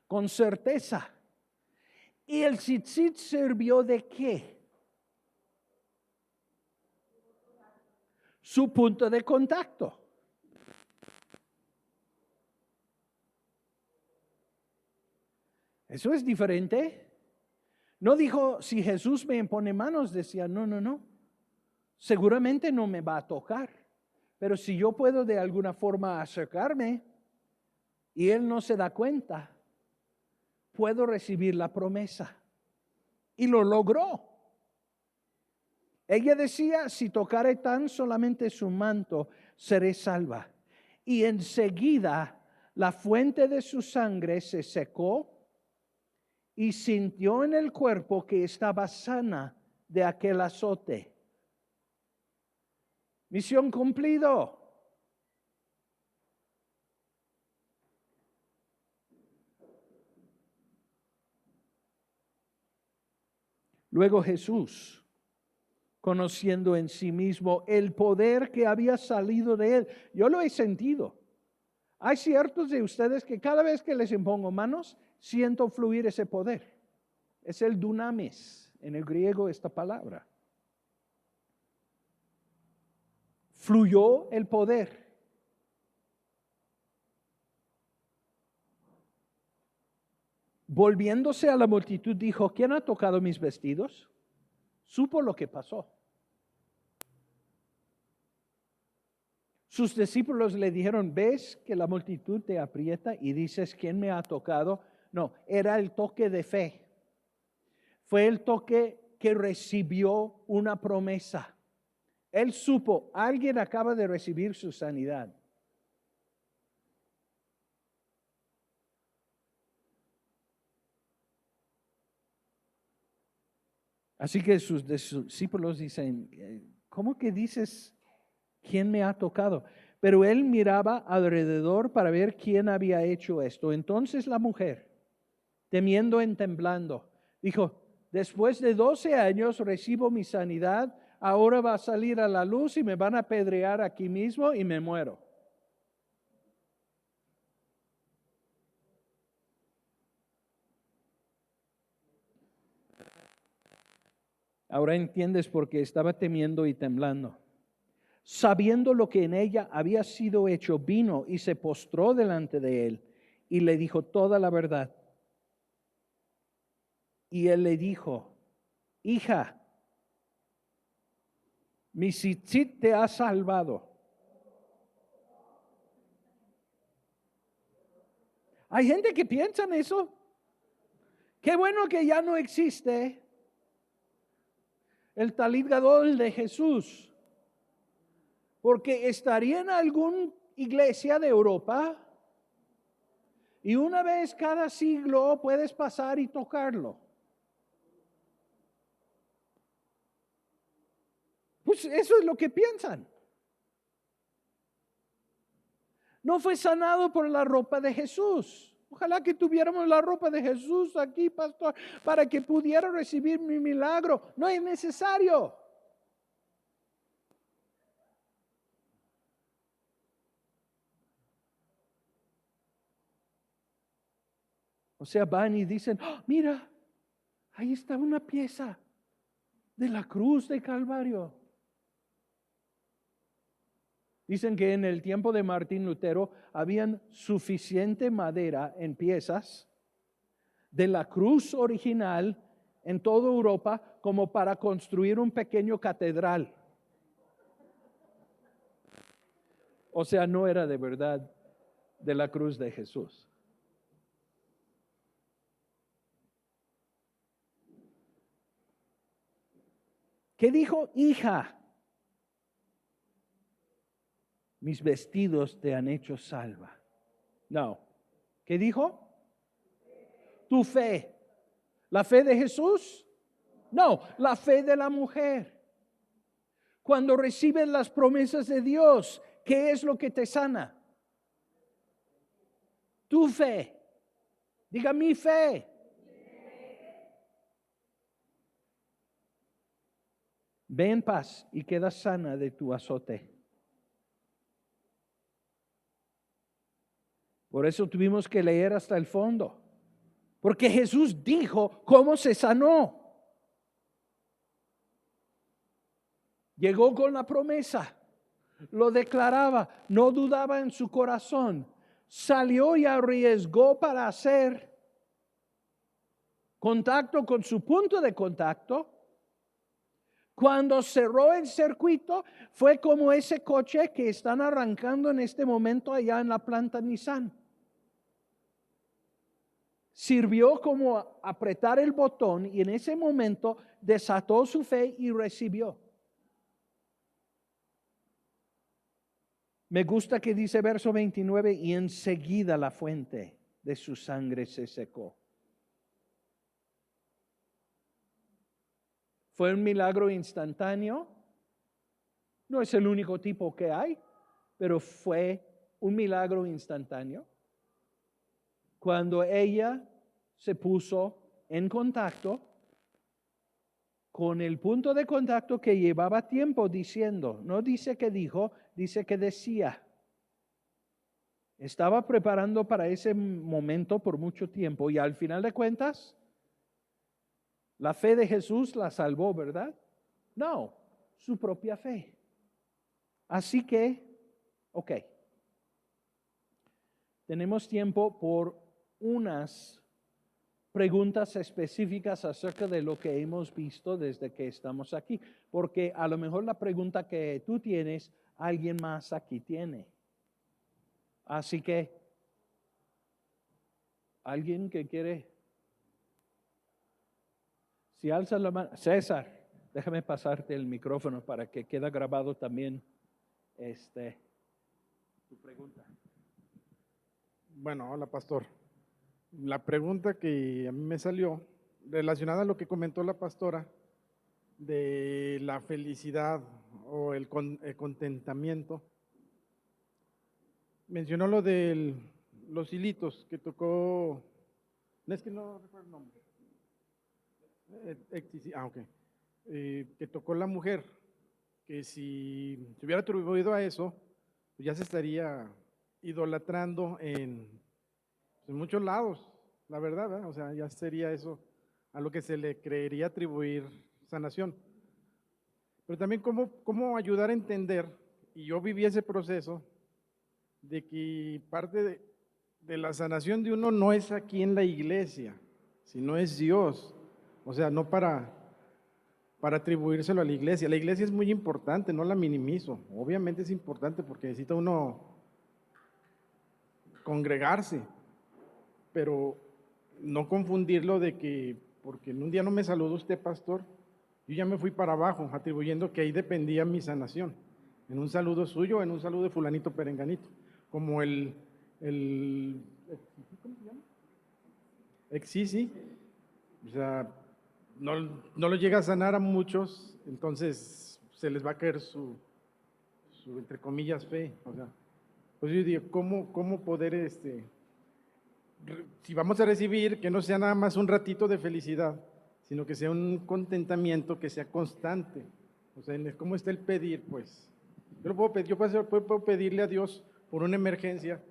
A: Con certeza. ¿Y el tzitzit sirvió de qué? Su punto de contacto. Eso es diferente. No dijo, si Jesús me impone manos, decía, no. Seguramente no me va a tocar. Pero si yo puedo de alguna forma acercarme y Él no se da cuenta, puedo recibir la promesa. Y lo logró. Ella decía, si tocare tan solamente su manto, seré salva. Y enseguida la fuente de su sangre se secó y sintió en el cuerpo que estaba sana de aquel azote. Misión cumplido. Luego Jesús, conociendo en sí mismo el poder que había salido de él, yo lo he sentido. Hay ciertos de ustedes que cada vez que les impongo manos, siento fluir ese poder. Es el dunamis, en el griego esta palabra. Fluyó el poder. Volviéndose a la multitud dijo, ¿quién ha tocado mis vestidos? Supo lo que pasó. Sus discípulos le dijeron, ¿ves que la multitud te aprieta y dices, ¿quién me ha tocado? No, era el toque de fe. Fue el toque que recibió una promesa. Él supo, alguien acaba de recibir su sanidad. Así que sus discípulos dicen, ¿cómo que dices, quién me ha tocado? Pero él miraba alrededor para ver quién había hecho esto. Entonces la mujer, temiendo y temblando, dijo, después de 12 años recibo mi sanidad, ahora va a salir a la luz y me van a apedrear aquí mismo y me muero. Ahora entiendes por qué estaba temiendo y temblando. Sabiendo lo que en ella había sido hecho, vino y se postró delante de él y le dijo toda la verdad. Y él le dijo, hija, mi tzitzit te ha salvado. Hay gente que piensa en eso. Qué bueno que ya no existe el talit gadol de Jesús, porque estaría en alguna iglesia de Europa y una vez cada siglo puedes pasar y tocarlo. Pues eso es lo que piensan. No fue sanado por la ropa de Jesús. Ojalá que tuviéramos la ropa de Jesús aquí, pastor, para que pudiera recibir mi milagro. No es necesario. O sea, van y dicen, ¡oh, mira, ahí está una pieza de la cruz de Calvario! Dicen que en el tiempo de Martín Lutero habían suficiente madera en piezas de la cruz original en toda Europa como para construir un pequeño catedral. O sea, no era de verdad de la cruz de Jesús. ¿Qué dijo? Hija, mis vestidos te han hecho salva. No. ¿Qué dijo? Tu fe. ¿La fe de Jesús? No, la fe de la mujer. Cuando recibes las promesas de Dios, ¿qué es lo que te sana? Tu fe. Diga mi fe. Ve en paz y queda sana de tu azote. Por eso tuvimos que leer hasta el fondo. Porque Jesús dijo cómo se sanó. Llegó con la promesa. Lo declaraba. No dudaba en su corazón. Salió y arriesgó para hacer contacto con su punto de contacto. Cuando cerró el circuito, fue como ese coche que están arrancando en este momento allá en la planta Nissan. Sirvió como apretar el botón y en ese momento desató su fe y recibió. Me gusta que dice verso 29, y enseguida la fuente de su sangre se secó. Fue un milagro instantáneo. No es el único tipo que hay, pero fue un milagro instantáneo. Cuando ella se puso en contacto con el punto de contacto que llevaba tiempo diciendo, no dice que dijo, dice que decía. Estaba preparando para ese momento por mucho tiempo y al final de cuentas, la fe de Jesús la salvó, ¿verdad? No, su propia fe. Así que, ok, tenemos tiempo por unas preguntas específicas acerca de lo que hemos visto desde que estamos aquí, porque a lo mejor la pregunta que tú tienes, alguien más aquí tiene. Así que, ¿alguien que quiere? Si alza la mano, César, déjame pasarte el micrófono para que quede grabado también tu pregunta.
B: Bueno, hola pastor. La pregunta que a mí me salió relacionada a lo que comentó la pastora de la felicidad o el contentamiento. Mencionó lo de los hilitos que tocó, no es que no recuerdo el nombre, ok, que tocó la mujer, que si se hubiera atribuido a eso, pues ya se estaría idolatrando en muchos lados, la verdad, ¿verdad? O sea, ya sería eso a lo que se le creería atribuir sanación. Pero también cómo ayudar a entender, y yo viví ese proceso, de que parte de la sanación de uno no es aquí en la iglesia, sino es Dios. O sea, no para atribuírselo a la iglesia. La iglesia es muy importante, no la minimizo. Obviamente es importante porque necesita uno congregarse, pero no confundirlo de que, porque en un día no me saludó usted, pastor, yo ya me fui para abajo, atribuyendo que ahí dependía mi sanación, en un saludo suyo, en un saludo de fulanito perenganito, como el ¿cómo se llama? Exisi, o sea, no lo llega a sanar a muchos, entonces se les va a caer su entre comillas, fe, o sea, pues yo digo, ¿cómo poder si vamos a recibir, que no sea nada más un ratito de felicidad, sino que sea un contentamiento que sea constante? O sea, ¿cómo está el pedir? Pues, yo puedo pedirle a Dios por una emergencia,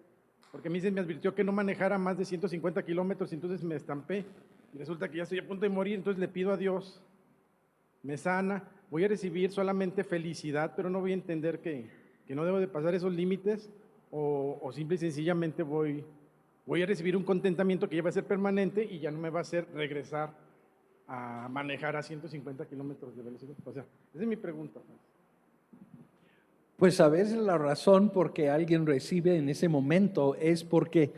B: porque a mí se me advirtió que no manejara más de 150 kilómetros, entonces me estampé, y resulta que ya estoy a punto de morir, entonces le pido a Dios, me sana, voy a recibir solamente felicidad, pero no voy a entender que no debo de pasar esos límites, o simple y sencillamente voy a recibir un contentamiento que ya va a ser permanente y ya no me va a hacer regresar a manejar a 150 kilómetros de velocidad. O sea, esa es mi pregunta.
A: Pues a veces la razón por que alguien recibe en ese momento es porque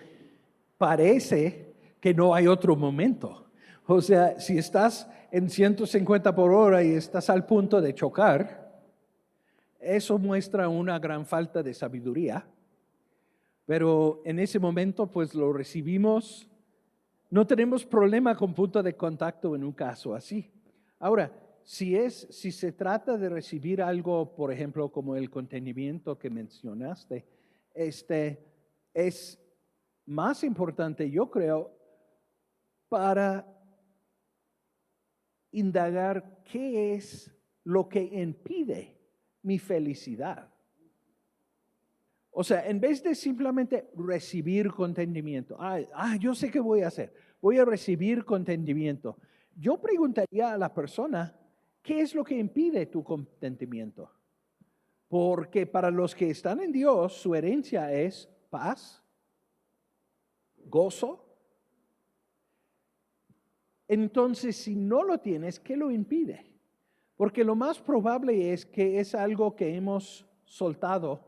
A: parece que no hay otro momento. O sea, si estás en 150 por hora y estás al punto de chocar, eso muestra una gran falta de sabiduría. Pero en ese momento pues lo recibimos. No tenemos problema con punto de contacto en un caso así. Ahora, si se trata de recibir algo, por ejemplo, como el contenimiento que mencionaste, es más importante, yo creo, para indagar qué es lo que impide mi felicidad. O sea, en vez de simplemente recibir contentamiento, yo sé qué voy a hacer, voy a recibir contentamiento. Yo preguntaría a la persona, ¿qué es lo que impide tu contentamiento? Porque para los que están en Dios, su herencia es paz, gozo. Entonces, si no lo tienes, ¿qué lo impide? Porque lo más probable es que es algo que hemos soltado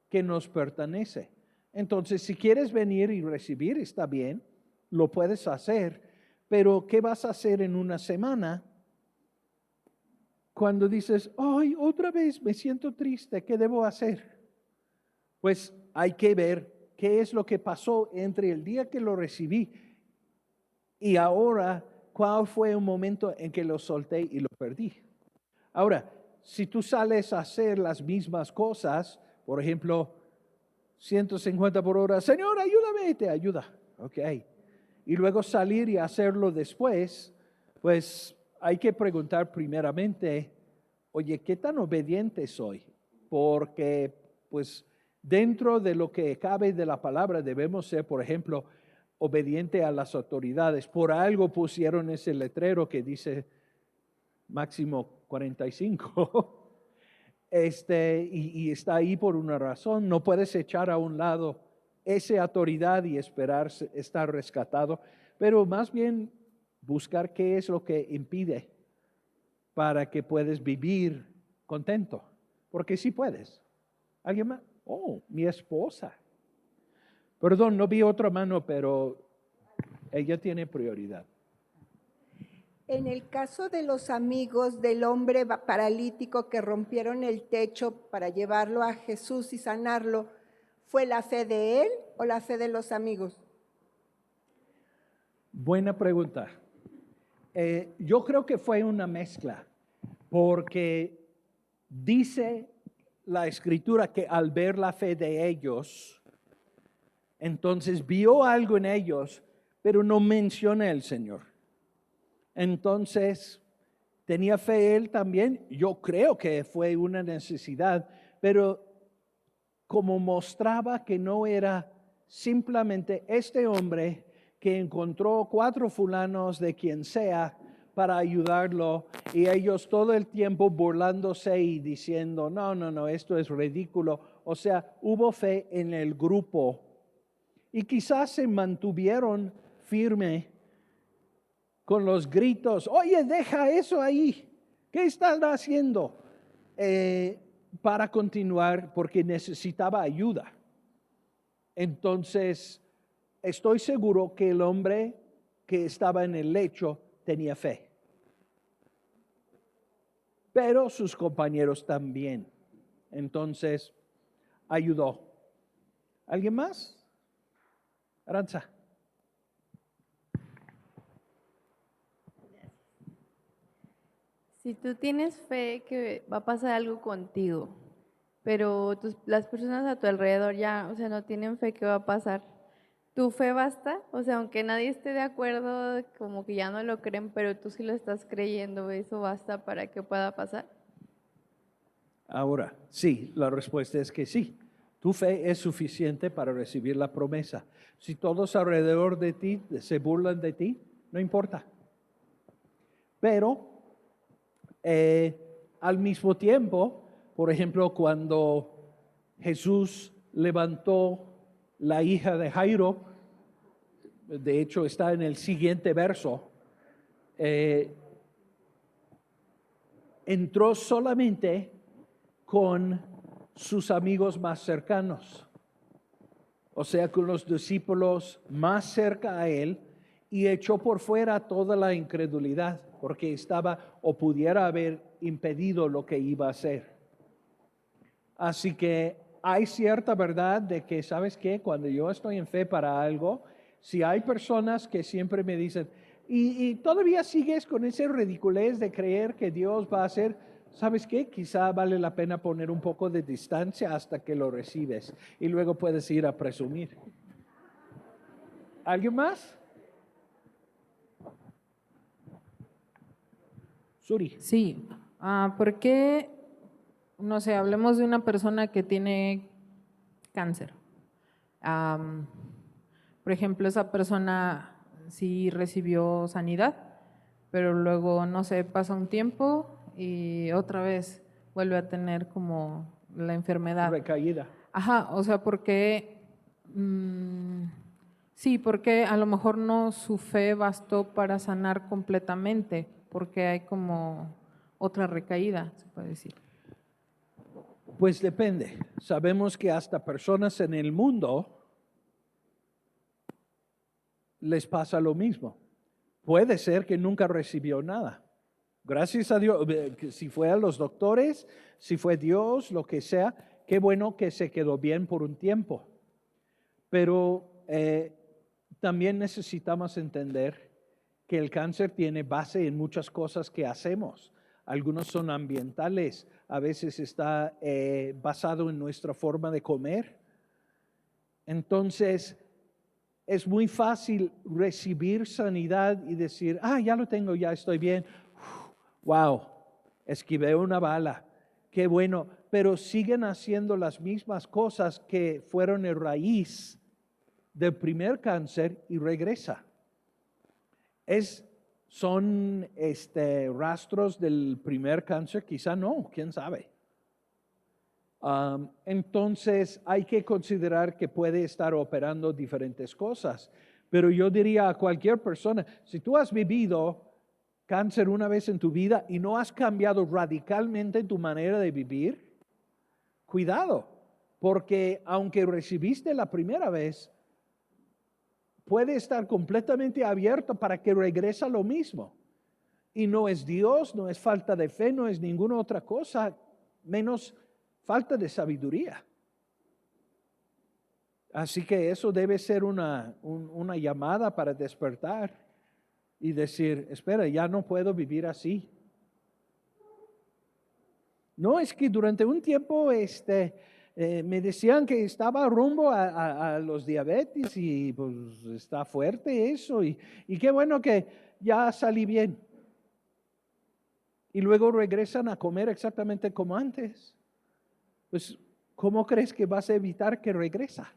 A: que nos pertenece. Entonces, si quieres venir y recibir, está bien, lo puedes hacer, pero ¿qué vas a hacer en una semana cuando dices, ay, otra vez me siento triste, ¿qué debo hacer? Pues hay que ver qué es lo que pasó entre el día que lo recibí y ahora, cuál fue un momento en que lo solté y lo perdí. Ahora, si tú sales a hacer las mismas cosas, por ejemplo, 150 por hora, Señor, ayúdame, te ayuda. Ok. Y luego salir y hacerlo después, pues hay que preguntar primeramente, oye, ¿qué tan obediente soy? Porque, pues, dentro de lo que cabe de la palabra, debemos ser, por ejemplo, obediente a las autoridades. Por algo pusieron ese letrero que dice máximo 45. Y está ahí por una razón. No puedes echar a un lado esa autoridad y esperar estar rescatado. pero más bien buscar qué es lo que impide para que puedas vivir contento, porque sí puedes. ¿Alguien más? Oh, mi esposa. Perdón, no vi otra mano, pero ella tiene prioridad.
C: En el caso de los amigos del hombre paralítico que rompieron el techo para llevarlo a Jesús y sanarlo, ¿fue la fe de él o la fe de los amigos?
A: Buena pregunta. Yo creo que fue una mezcla, porque dice la Escritura que al ver la fe de ellos, entonces vio algo en ellos, pero no menciona el Señor. Entonces, ¿tenía fe él también? Yo creo que fue una necesidad, pero como mostraba que no era simplemente este hombre que encontró 4 fulanos de quien sea para ayudarlo y ellos todo el tiempo burlándose y diciendo, no, esto es ridículo. O sea, hubo fe en el grupo y quizás se mantuvieron firme con los gritos, oye, deja eso ahí, ¿qué están haciendo? Para continuar porque necesitaba ayuda. Entonces, estoy seguro que el hombre que estaba en el lecho tenía fe. Pero sus compañeros también. Entonces, ayudó. ¿Alguien más? Aranza.
D: Si tú tienes fe que va a pasar algo contigo, pero las personas a tu alrededor ya, o sea, no tienen fe que va a pasar, ¿tu fe basta? O sea, aunque nadie esté de acuerdo, como que ya no lo creen, pero tú sí lo estás creyendo, ¿eso basta para que pueda pasar?
A: Ahora, sí, la respuesta es que sí. Tu fe es suficiente para recibir la promesa. Si todos alrededor de ti se burlan de ti, no importa. Pero al mismo tiempo, por ejemplo, cuando Jesús levantó la hija de Jairo, de hecho está en el siguiente verso, entró solamente con sus amigos más cercanos, o sea, con los discípulos más cerca a él, y echó por fuera toda la incredulidad, porque estaba o pudiera haber impedido lo que iba a hacer. Así que hay cierta verdad de que, ¿sabes qué? Cuando yo estoy en fe para algo, si hay personas que siempre me dicen, y todavía sigues con ese ridiculez de creer que Dios va a hacer, ¿sabes qué? Quizá vale la pena poner un poco de distancia hasta que lo recibes y luego puedes ir a presumir. ¿Alguien más? Suri.
E: Sí, ¿por qué, no sé, hablemos de una persona que tiene cáncer? Por ejemplo, esa persona sí recibió sanidad, pero luego, no sé, pasa un tiempo y otra vez vuelve a tener como la enfermedad.
A: Recaída.
E: Ajá, o sea, porque sí, porque a lo mejor no su fe bastó para sanar completamente, porque hay como otra recaída, se puede decir.
A: Pues depende. Sabemos que hasta personas en el mundo les pasa lo mismo. Puede ser que nunca recibió nada. Gracias a Dios, si fue a los doctores, si fue Dios, lo que sea, qué bueno que se quedó bien por un tiempo. Pero también necesitamos entender que el cáncer tiene base en muchas cosas que hacemos. Algunos son ambientales, a veces está basado en nuestra forma de comer. Entonces, es muy fácil recibir sanidad y decir, ya lo tengo, ya estoy bien. Wow, esquivé una bala, qué bueno. Pero siguen haciendo las mismas cosas que fueron el raíz del primer cáncer y regresa. ¿Son rastros del primer cáncer? Quizá no, quién sabe. Entonces hay que considerar que puede estar operando diferentes cosas, Pero yo diría a cualquier persona, si tú has vivido cáncer una vez en tu vida y no has cambiado radicalmente tu manera de vivir, cuidado, porque aunque recibiste la primera vez, puede estar completamente abierto para que regrese a lo mismo. Y no es Dios, no es falta de fe, no es ninguna otra cosa, menos falta de sabiduría. Así que eso debe ser una llamada para despertar y decir, espera, ya no puedo vivir así. No, es que durante un tiempo me decían que estaba rumbo a los diabetes y pues está fuerte eso y qué bueno que ya salí bien. Y luego regresan a comer exactamente como antes. Pues, ¿cómo crees que vas a evitar que regresa?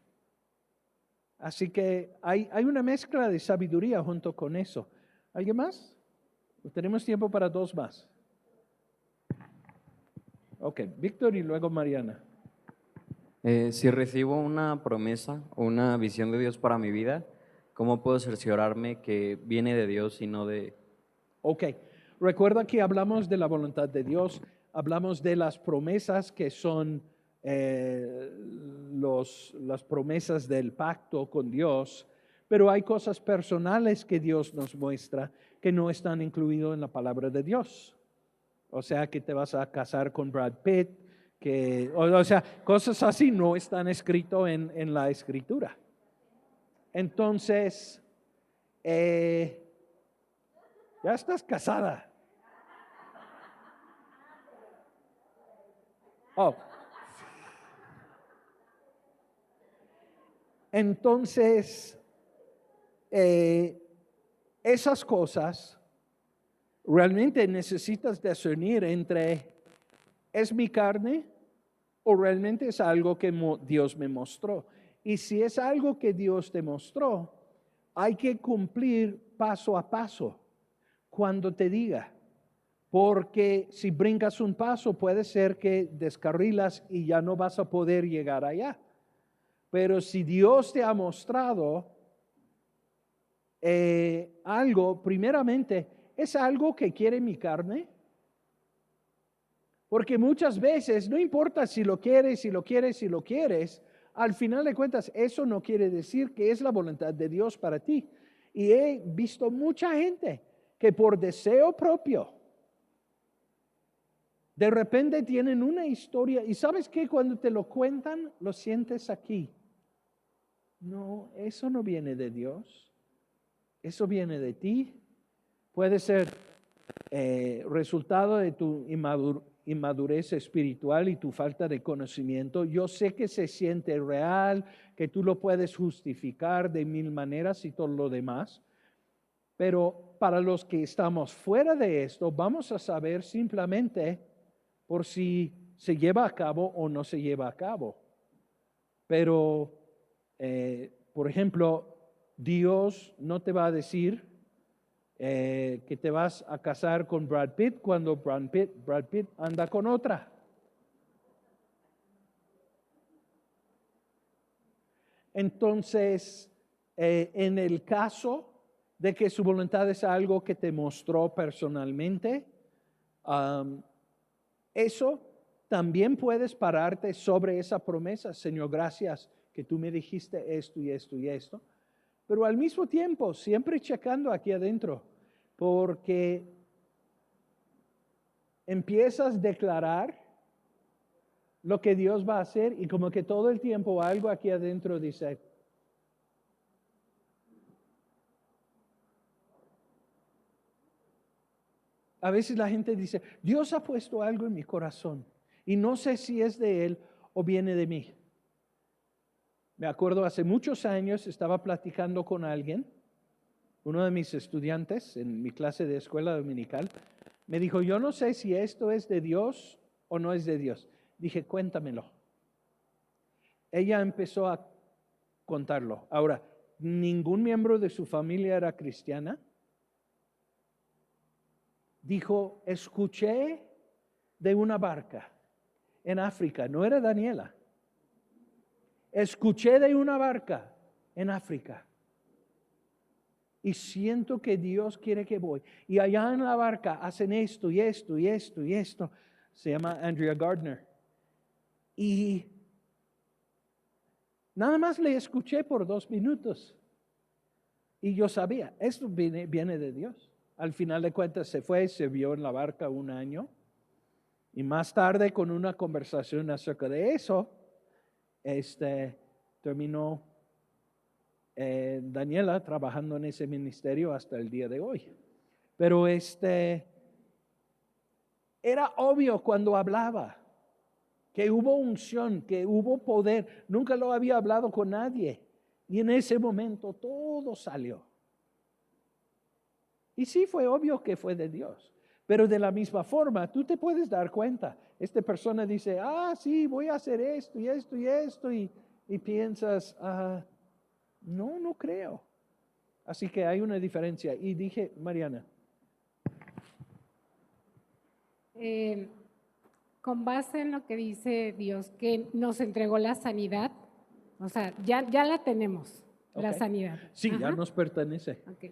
A: Así que hay una mezcla de sabiduría junto con eso. ¿Alguien más? Tenemos tiempo para dos más. Ok, Víctor y luego Mariana.
F: Si recibo una promesa o una visión de Dios para mi vida, ¿cómo puedo cerciorarme que viene de Dios y no de...
A: Ok, recuerda que hablamos de la voluntad de Dios, hablamos de las promesas que son las promesas del pacto con Dios, pero hay cosas personales que Dios nos muestra que no están incluidas en la palabra de Dios. O sea, que te vas a casar con Brad Pitt, o sea, cosas así no están escritas en la Escritura. Entonces, ya estás casada. Oh. Entonces, esas cosas realmente necesitas discernir entre, ¿es mi carne o realmente es algo que Dios me mostró? Y si es algo que Dios te mostró, hay que cumplir paso a paso cuando te diga. Porque si brincas un paso, puede ser que descarrilas y ya no vas a poder llegar allá. Pero si Dios te ha mostrado algo, primeramente, ¿es algo que quiere mi carne? Porque muchas veces, no importa si lo quieres, al final de cuentas, eso no quiere decir que es la voluntad de Dios para ti. Y he visto mucha gente que por deseo propio, de repente tienen una historia, y sabes que cuando te lo cuentan, lo sientes aquí. No, eso no viene de Dios. Eso viene de ti. Puede ser resultado de tu inmadurez espiritual y tu falta de conocimiento. Yo sé que se siente real, que tú lo puedes justificar de mil maneras y todo lo demás. Pero para los que estamos fuera de esto, vamos a saber simplemente por si se lleva a cabo o no se lleva a cabo. Pero, por ejemplo, Dios no te va a decir que te vas a casar con Brad Pitt cuando Brad Pitt anda con otra. Entonces, en el caso de que su voluntad es algo que te mostró personalmente, eso también puedes pararte sobre esa promesa. Señor, gracias que tú me dijiste esto y esto y esto. Pero al mismo tiempo, siempre checando aquí adentro, porque empiezas a declarar lo que Dios va a hacer y como que todo el tiempo algo aquí adentro dice, a veces la gente dice, Dios ha puesto algo en mi corazón y no sé si es de Él o viene de mí. Me acuerdo hace muchos años estaba platicando con alguien, uno de mis estudiantes en mi clase de escuela dominical, me dijo, yo no sé si esto es de Dios o no es de Dios. Dije, cuéntamelo. Ella empezó a contarlo. Ahora, ningún miembro de su familia era cristiana. Dijo, escuché de una barca en África, no era Daniela. Escuché de una barca en África y siento que Dios quiere que voy. Y allá en la barca hacen esto y esto y esto y esto. Se llama Andrea Gardner. Y nada más le escuché por 2 minutos. Y yo sabía, esto viene de Dios. Al final de cuentas se fue, se vio en la barca 1 año. Y más tarde con una conversación acerca de eso, terminó Daniela trabajando en ese ministerio hasta el día de hoy. Pero era obvio cuando hablaba que hubo unción, que hubo poder. Nunca lo había hablado con nadie. Y en ese momento todo salió. Y sí fue obvio que fue de Dios. Pero de la misma forma, tú te puedes dar cuenta. Esta persona dice, sí, voy a hacer esto y esto y esto. Y piensas, no creo. Así que hay una diferencia. Y dije, Mariana.
G: Con base en lo que dice Dios, que nos entregó la sanidad, o sea, ya la tenemos, la
A: Ok.
G: sanidad.
A: Sí,
G: Ajá.
A: ya nos pertenece.
G: Ok.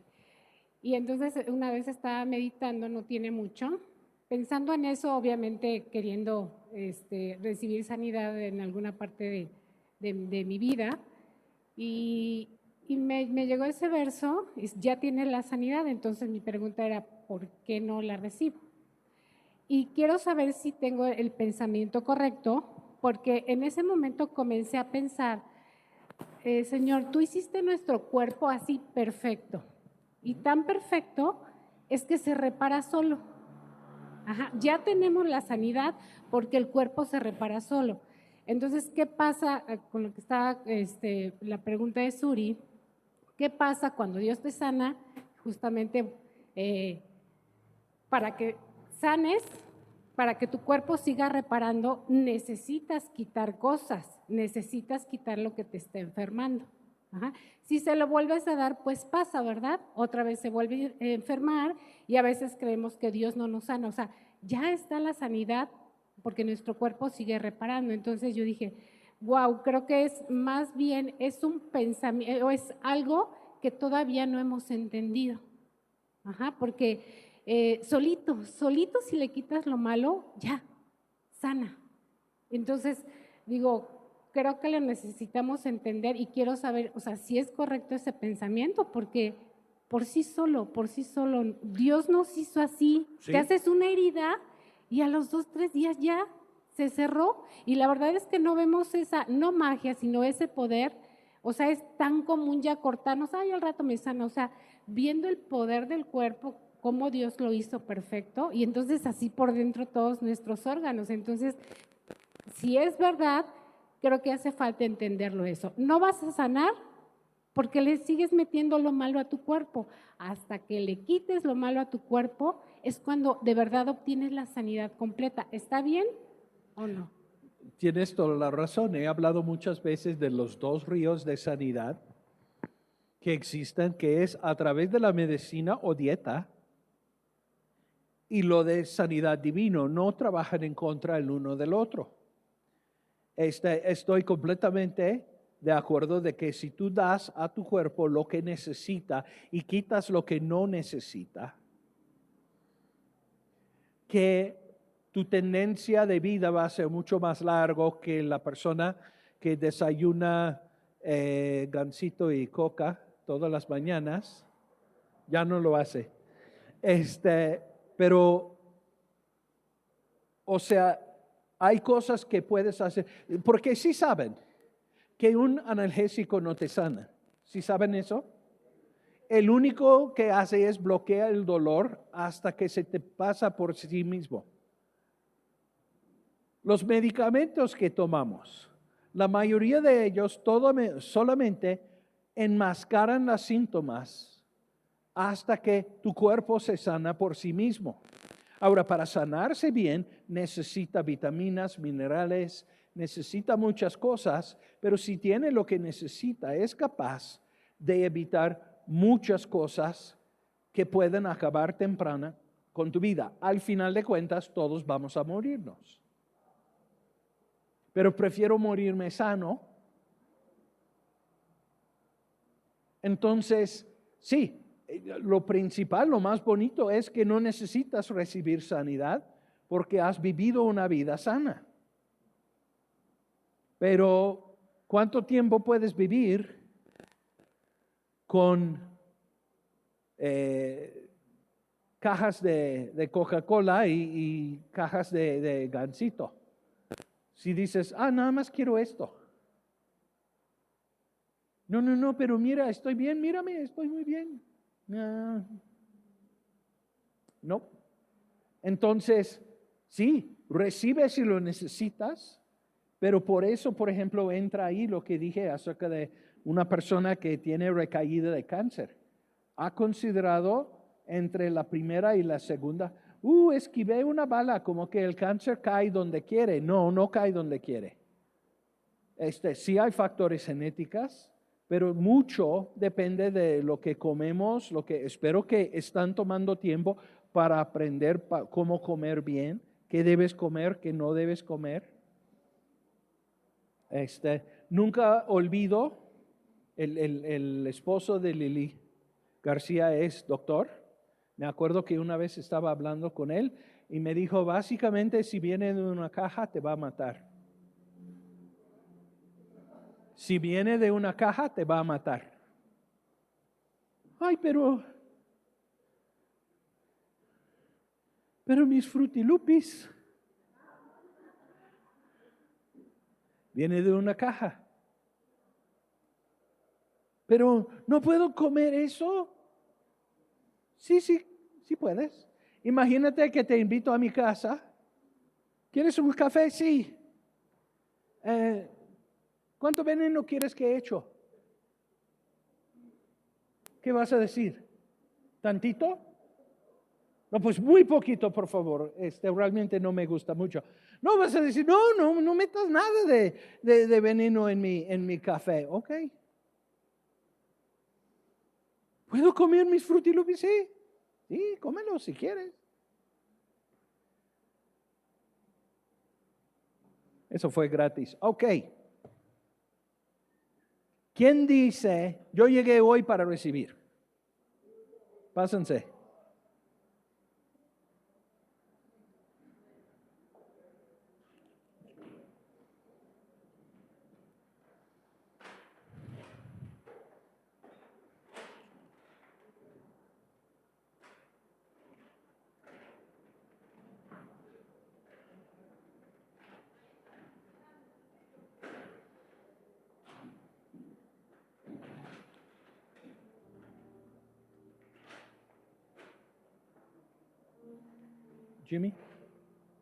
G: Y entonces una vez estaba meditando, no tiene mucho, pensando en eso, obviamente queriendo recibir sanidad en alguna parte de mi vida, y me llegó ese verso, ya tiene la sanidad, entonces mi pregunta era, ¿por qué no la recibo? Y quiero saber si tengo el pensamiento correcto, porque en ese momento comencé a pensar, Señor, tú hiciste nuestro cuerpo así perfecto, y tan perfecto es que se repara solo. Ajá, ya tenemos la sanidad porque el cuerpo se repara solo. Entonces, ¿qué pasa con lo que estaba la pregunta de Suri? ¿Qué pasa cuando Dios te sana? Justamente para que sanes, para que tu cuerpo siga reparando, necesitas quitar cosas, necesitas quitar lo que te está enfermando. Ajá. Si se lo vuelves a dar, pues pasa, ¿verdad? Otra vez se vuelve a enfermar y a veces creemos que Dios no nos sana. O sea, ya está la sanidad porque nuestro cuerpo sigue reparando. Entonces yo dije, wow, creo que es más bien, es un pensamiento, o es algo que todavía no hemos entendido. Ajá, porque solito si le quitas lo malo, ya, sana. Entonces, digo, creo que lo necesitamos entender y quiero saber, o sea, si es correcto ese pensamiento, porque por sí solo, Dios nos hizo así.
A: Sí.
G: Te haces una herida y a los 2, 3 días ya se cerró. Y la verdad es que no vemos esa, no magia, sino ese poder. O sea, es tan común ya cortarnos, al rato me sana. O sea, viendo el poder del cuerpo, cómo Dios lo hizo perfecto, y entonces así por dentro todos nuestros órganos. Entonces, si es verdad, creo que hace falta entenderlo eso. No vas a sanar porque le sigues metiendo lo malo a tu cuerpo. Hasta que le quites lo malo a tu cuerpo es cuando de verdad obtienes la sanidad completa. ¿Está bien o no?
A: Tienes toda la razón. He hablado muchas veces de los 2 ríos de sanidad que existen, que es a través de la medicina o dieta y lo de sanidad divino. No trabajan en contra el uno del otro. Estoy completamente de acuerdo de que si tú das a tu cuerpo lo que necesita y quitas lo que no necesita, que tu tendencia de vida va a ser mucho más largo que la persona que desayuna gansito y coca todas las mañanas. Ya no lo hace. Pero, o sea, hay cosas que puedes hacer, porque sí saben que un analgésico no te sana. ¿Sí saben eso? El único que hace es bloquear el dolor hasta que se te pasa por sí mismo. Los medicamentos que tomamos, la mayoría de ellos solamente enmascaran los síntomas hasta que tu cuerpo se sana por sí mismo. Ahora, para sanarse bien, necesita vitaminas, minerales, necesita muchas cosas, pero si tiene lo que necesita, es capaz de evitar muchas cosas que pueden acabar temprana con tu vida. Al final de cuentas, todos vamos a morirnos. Pero prefiero morirme sano. Entonces, sí, lo principal, lo más bonito es que no necesitas recibir sanidad porque has vivido una vida sana. Pero, ¿cuánto tiempo puedes vivir con cajas de Coca-Cola y cajas de Gansito? Si dices, nada más quiero esto. No, pero mira, estoy bien, mírame, estoy muy bien. No. Entonces, sí, recibe si lo necesitas, pero por eso, por ejemplo, entra ahí lo que dije acerca de una persona que tiene recaída de cáncer. ¿Ha considerado entre la primera y la segunda? Esquivé una bala, como que el cáncer cae donde quiere. No cae donde quiere. Sí hay factores genéticos, pero mucho depende de lo que comemos, espero que están tomando tiempo para aprender cómo comer bien, qué debes comer, qué no debes comer. Nunca olvido, el esposo de Lili García es doctor. Me acuerdo que una vez estaba hablando con él y me dijo, básicamente, si viene de una caja, te va a matar. Si viene de una caja, te va a matar. Ay, pero mis frutilupis viene de una caja. Pero no puedo comer eso. Sí puedes. Imagínate que te invito a mi casa. ¿Quieres un café? Sí. ¿Cuánto veneno quieres que he hecho? ¿Qué vas a decir? ¿Tantito? No, pues muy poquito, por favor. Realmente no me gusta mucho. No vas a decir, no metas nada de veneno en mi café. Ok. ¿Puedo comer mis frutilupis? Sí, cómelo si quieres. Eso fue gratis. Ok. ¿Quién dice, yo llegué hoy para recibir? Pásense.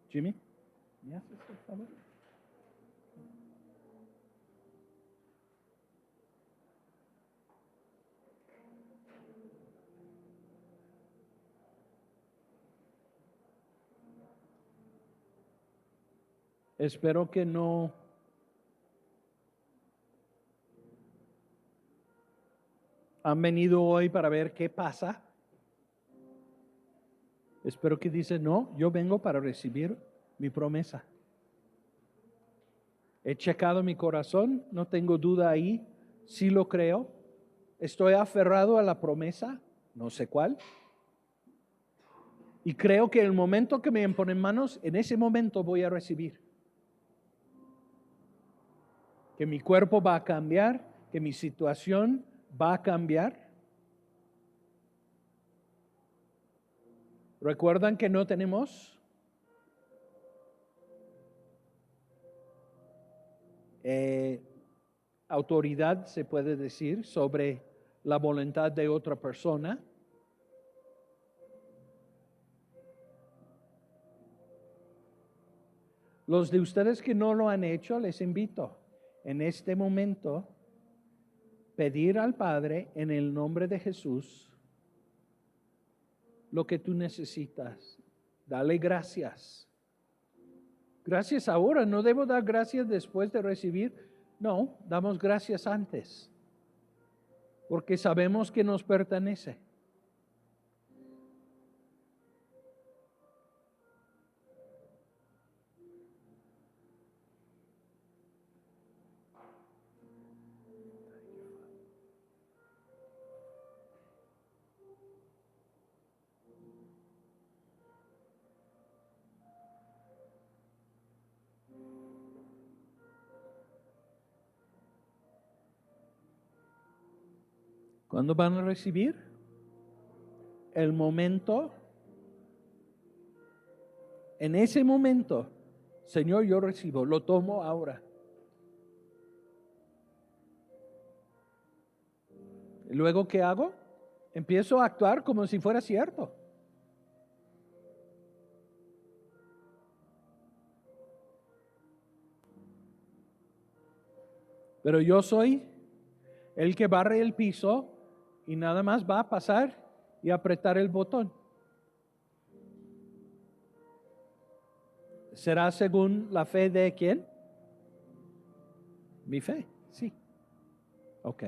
A: Jimmy, ¿me haces el favor? Espero que no han venido hoy para ver qué pasa. Espero que dicen, no, yo vengo para recibir mi promesa. He checado mi corazón, no tengo duda ahí, sí lo creo. Estoy aferrado a la promesa, no sé cuál. Y creo que el momento que me imponen manos, en ese momento voy a recibir. Que mi cuerpo va a cambiar, que mi situación va a cambiar. ¿Recuerdan que no tenemos autoridad, se puede decir, sobre la voluntad de otra persona? Los de ustedes que no lo han hecho, les invito en este momento pedir al Padre en el nombre de Jesús lo que tú necesitas. Dale gracias. Gracias ahora, no debo dar gracias después de recibir. No, damos gracias antes, porque sabemos que nos pertenece. ¿Cuándo van a recibir? El momento. En ese momento, Señor, yo recibo, lo tomo ahora. ¿Y luego qué hago? Empiezo a actuar como si fuera cierto. Pero yo soy el que barre el piso y nada más va a pasar y apretar el botón. ¿Será según la fe de quién? Mi fe, sí. Ok.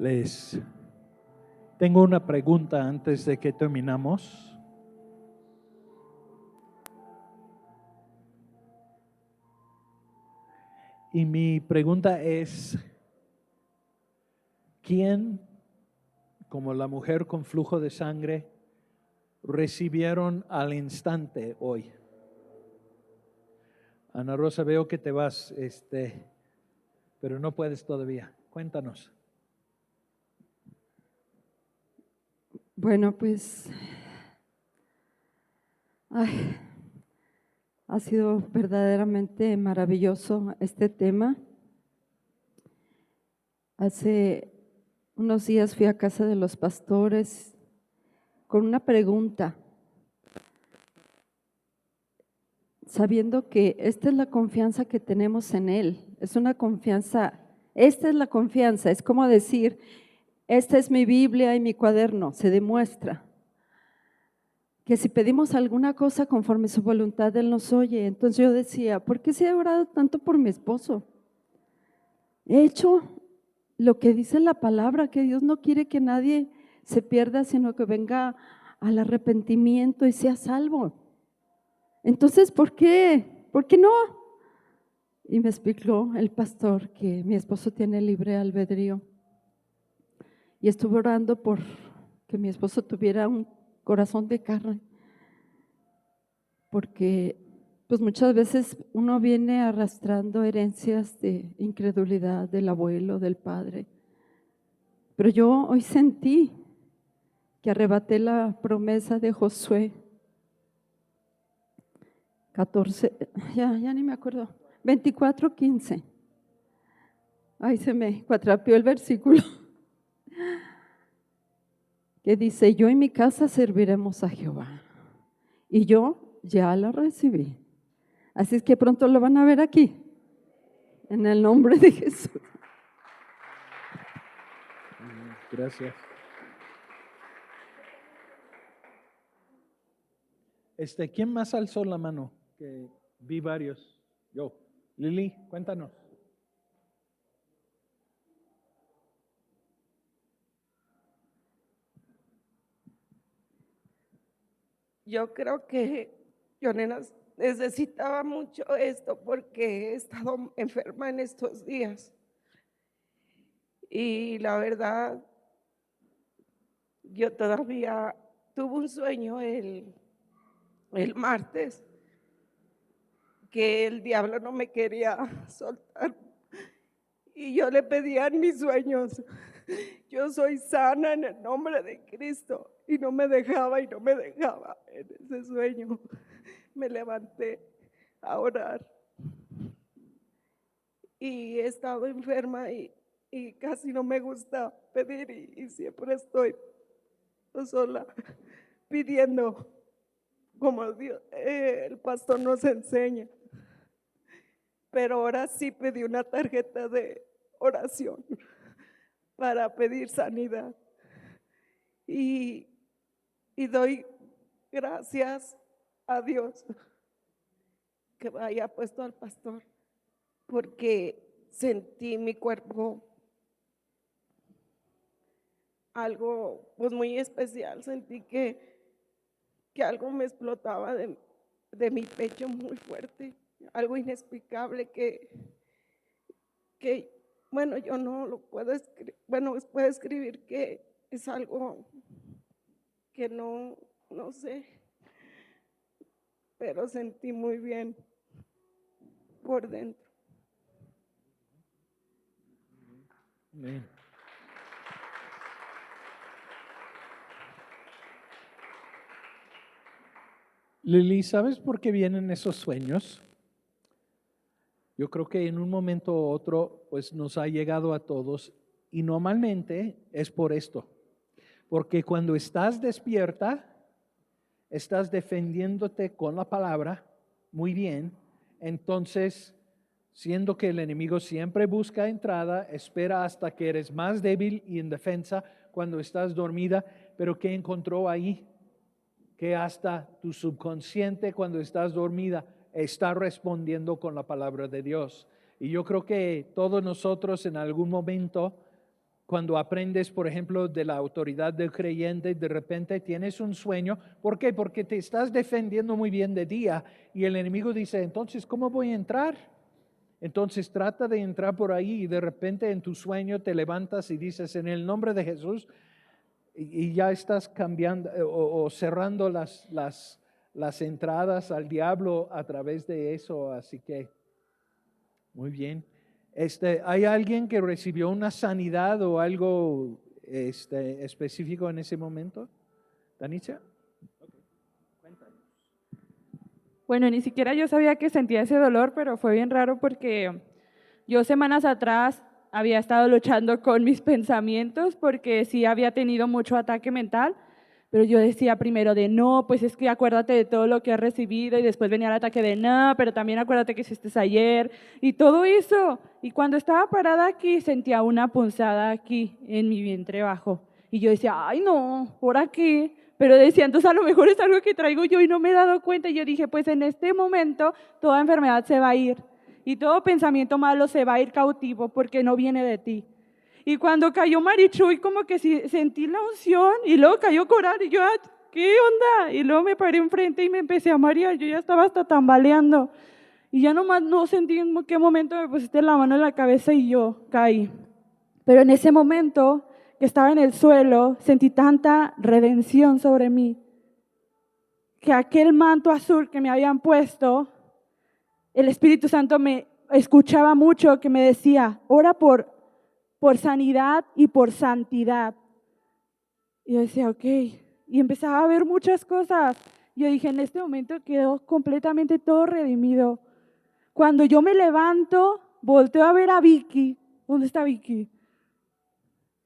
A: Les tengo una pregunta antes de que terminamos. Y mi pregunta es, ¿quién, como la mujer con flujo de sangre, recibieron al instante hoy? Ana Rosa, veo que te vas, pero no puedes todavía. Cuéntanos.
H: Bueno, pues ha sido verdaderamente maravilloso este tema. Hace unos días fui a casa de los pastores con una pregunta, sabiendo que esta es la confianza que tenemos en Él. Es una confianza, esta es la confianza, es como decir, esta es mi Biblia y mi cuaderno, se demuestra que si pedimos alguna cosa conforme su voluntad, Él nos oye. Entonces yo decía, ¿por qué se ha orado tanto por mi esposo? He hecho lo que dice la palabra, que Dios no quiere que nadie se pierda, sino que venga al arrepentimiento y sea salvo. Entonces, ¿por qué? ¿Por qué no? Y me explicó el pastor que mi esposo tiene libre albedrío. Y estuve orando por que mi esposo tuviera un corazón de carne, porque pues muchas veces uno viene arrastrando herencias de incredulidad del abuelo, del padre. Pero yo hoy sentí que arrebaté la promesa de Josué 14, ya ni me acuerdo, 24:15. Ahí se me cuatrapeó el versículo que dice, yo y mi casa serviremos a Jehová. Y yo ya la recibí. Así es que pronto lo van a ver aquí, en el nombre de Jesús.
A: Gracias. ¿Quién más alzó la mano? Que vi varios. Yo. Lili, cuéntanos.
I: Yo creo que yo necesitaba mucho esto porque he estado enferma en estos días. Y la verdad, yo todavía tuve un sueño el martes que el diablo no me quería soltar. Y yo le pedía en mis sueños, yo soy sana en el nombre de Cristo. Y no me dejaba en ese sueño. Me levanté a orar. Y he estado enferma y casi no me gusta pedir y siempre estoy sola pidiendo como Dios, el pastor nos enseña. Pero ahora sí pedí una tarjeta de oración para pedir sanidad. Y doy gracias a Dios que me haya puesto al pastor, porque sentí mi cuerpo algo pues muy especial. Sentí que algo me explotaba de mi pecho muy fuerte, algo inexplicable que bueno, yo no lo puedo escribir, bueno, puedo escribir que es algo que no sé, pero sentí muy bien por dentro.
A: Amén. Lili, ¿sabes por qué vienen esos sueños? Yo creo que en un momento u otro, pues nos ha llegado a todos y normalmente es por esto. Porque cuando estás despierta, estás defendiéndote con la palabra muy bien, entonces, siendo que el enemigo siempre busca entrada, espera hasta que eres más débil y indefensa cuando estás dormida, pero ¿qué encontró ahí? Que hasta tu subconsciente cuando estás dormida está respondiendo con la palabra de Dios. Y yo creo que todos nosotros en algún momento cuando aprendes, por ejemplo, de la autoridad del creyente, de repente tienes un sueño. ¿Por qué? Porque te estás defendiendo muy bien de día y el enemigo dice, entonces, ¿cómo voy a entrar? Entonces trata de entrar por ahí y de repente en tu sueño te levantas y dices, en el nombre de Jesús, y ya estás cambiando o cerrando las entradas al diablo a través de eso. Así que, muy bien. ¿Hay alguien que recibió una sanidad o algo específico en ese momento? ¿Danitza?
J: Bueno, ni siquiera yo sabía que sentía ese dolor, pero fue bien raro porque yo semanas atrás había estado luchando con mis pensamientos porque sí había tenido mucho ataque mental, pero yo decía primero de no, pues es que acuérdate de todo lo que has recibido, y después venía el ataque de no, pero también acuérdate que hiciste ayer y todo eso. Y cuando estaba parada aquí sentía una punzada aquí en mi vientre bajo y yo decía, ay no, ¿por aquí? Pero decía, entonces a lo mejor es algo que traigo yo y no me he dado cuenta. Y yo dije, pues en este momento toda enfermedad se va a ir y todo pensamiento malo se va a ir cautivo porque no viene de ti. Y cuando cayó Marichuy, como que sentí la unción y luego cayó Coral y yo, ¿qué onda? Y luego me paré enfrente y me empecé a marear, yo ya estaba hasta tambaleando. Y ya nomás no sentí en qué momento me pusiste la mano en la cabeza y yo caí. Pero en ese momento que estaba en el suelo, sentí tanta redención sobre mí, que aquel manto azul que me habían puesto, el Espíritu Santo me escuchaba mucho que me decía, ora por sanidad y por santidad. Y yo decía, ok, y empezaba a ver muchas cosas. Yo dije, en este momento quedó completamente todo redimido. Cuando yo me levanto, volteo a ver a Vicky. ¿Dónde está Vicky?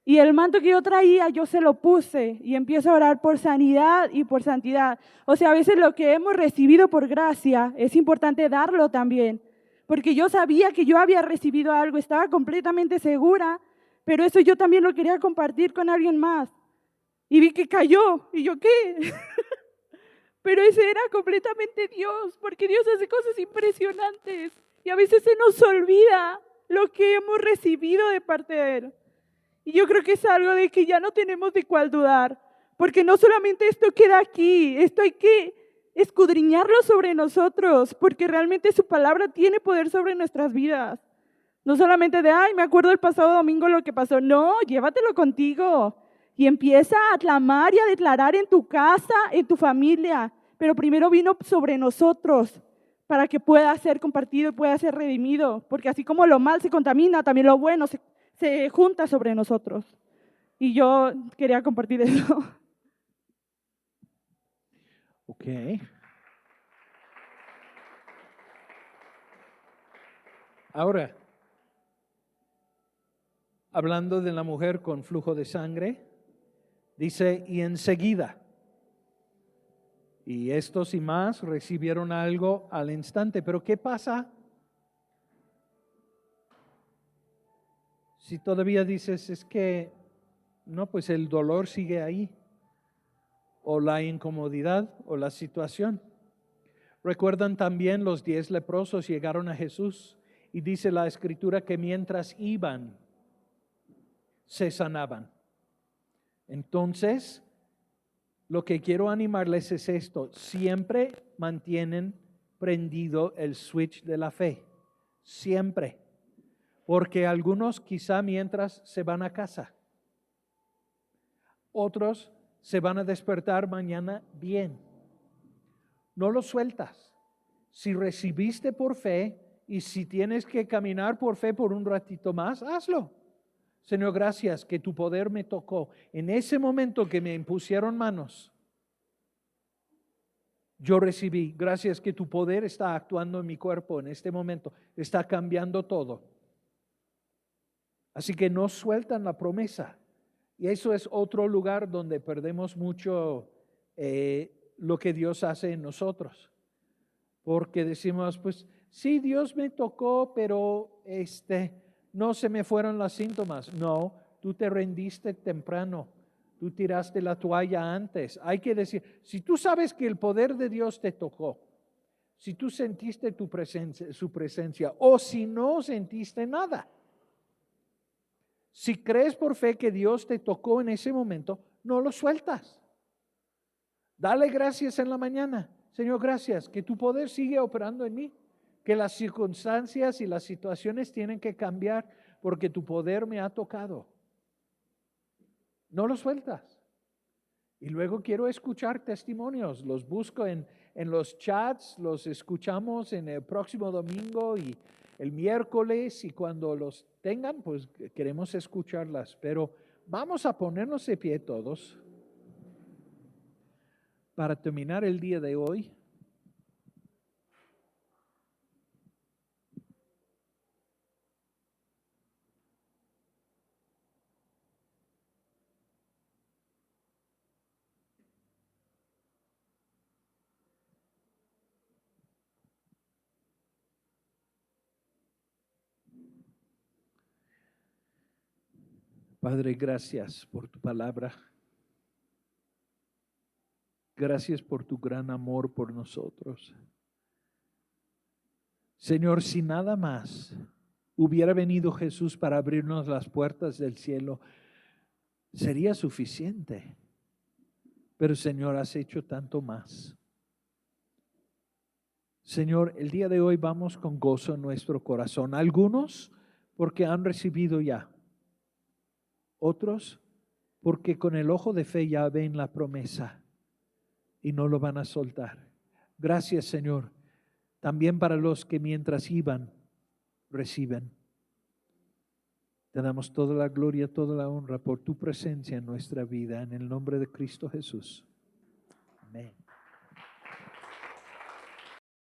J: Y el manto que yo traía, yo se lo puse y empiezo a orar por sanidad y por santidad. O sea, a veces lo que hemos recibido por gracia es importante darlo también. Porque yo sabía que yo había recibido algo, estaba completamente segura, pero eso yo también lo quería compartir con alguien más. Y vi que cayó, y yo, ¿qué? Pero ese era completamente Dios, porque Dios hace cosas impresionantes. Y a veces se nos olvida lo que hemos recibido de parte de Él. Y yo creo que es algo de que ya no tenemos de cuál dudar, porque no solamente esto queda aquí, esto hay que escudriñarlo sobre nosotros, porque realmente su palabra tiene poder sobre nuestras vidas. No solamente de, ay, me acuerdo el pasado domingo lo que pasó. No, llévatelo contigo y empieza a aclamar y a declarar en tu casa, en tu familia. Pero primero vino sobre nosotros para que pueda ser compartido y pueda ser redimido, porque así como lo mal se contamina, también lo bueno se junta sobre nosotros. Y yo quería compartir eso.
A: Ok. Ahora, hablando de la mujer con flujo de sangre, dice, y enseguida, y estos y más recibieron algo al instante. Pero ¿qué pasa si todavía dices, es que, no, pues el dolor sigue ahí, o la incomodidad, o la situación? Recuerdan también los 10 leprosos llegaron a Jesús y dice la Escritura que mientras iban, se sanaban. Entonces, lo que quiero animarles es esto: siempre mantienen prendido el switch de la fe, siempre. Porque algunos quizá mientras se van a casa, otros se van a despertar mañana bien. No lo sueltas. Si recibiste por fe y si tienes que caminar por fe por un ratito más, hazlo. Señor, gracias que tu poder me tocó. En ese momento que me impusieron manos, yo recibí. Gracias que tu poder está actuando en mi cuerpo en este momento. Está cambiando todo. Así que no sueltan la promesa. Y eso es otro lugar donde perdemos mucho lo que Dios hace en nosotros. Porque decimos, pues sí, Dios me tocó, pero no se me fueron los síntomas. No, tú te rendiste temprano. Tú tiraste la toalla antes. Hay que decir, si tú sabes que el poder de Dios te tocó, si tú sentiste su presencia, o si no sentiste nada, Si crees por fe que Dios te tocó en ese momento, no lo sueltas. Dale gracias en la mañana. Señor, gracias, que tu poder sigue operando en mí, que las circunstancias y las situaciones tienen que cambiar porque tu poder me ha tocado. No lo sueltas. Y luego quiero escuchar testimonios, los busco en los chats, los escuchamos en el próximo domingo y el miércoles, y cuando los tengan, pues queremos escucharlas. Pero vamos a ponernos de pie todos para terminar el día de hoy. Padre, gracias por tu palabra. Gracias por tu gran amor por nosotros. Señor, si nada más hubiera venido Jesús para abrirnos las puertas del cielo, sería suficiente. Pero Señor, has hecho tanto más. Señor, el día de hoy vamos con gozo en nuestro corazón. Algunos porque han recibido ya. Otros porque con el ojo de fe ya ven la promesa y no lo van a soltar. Gracias, Señor. También para los que mientras iban, reciben. Te damos toda la gloria, toda la honra por tu presencia en nuestra vida, en el nombre de Cristo Jesús. Amén.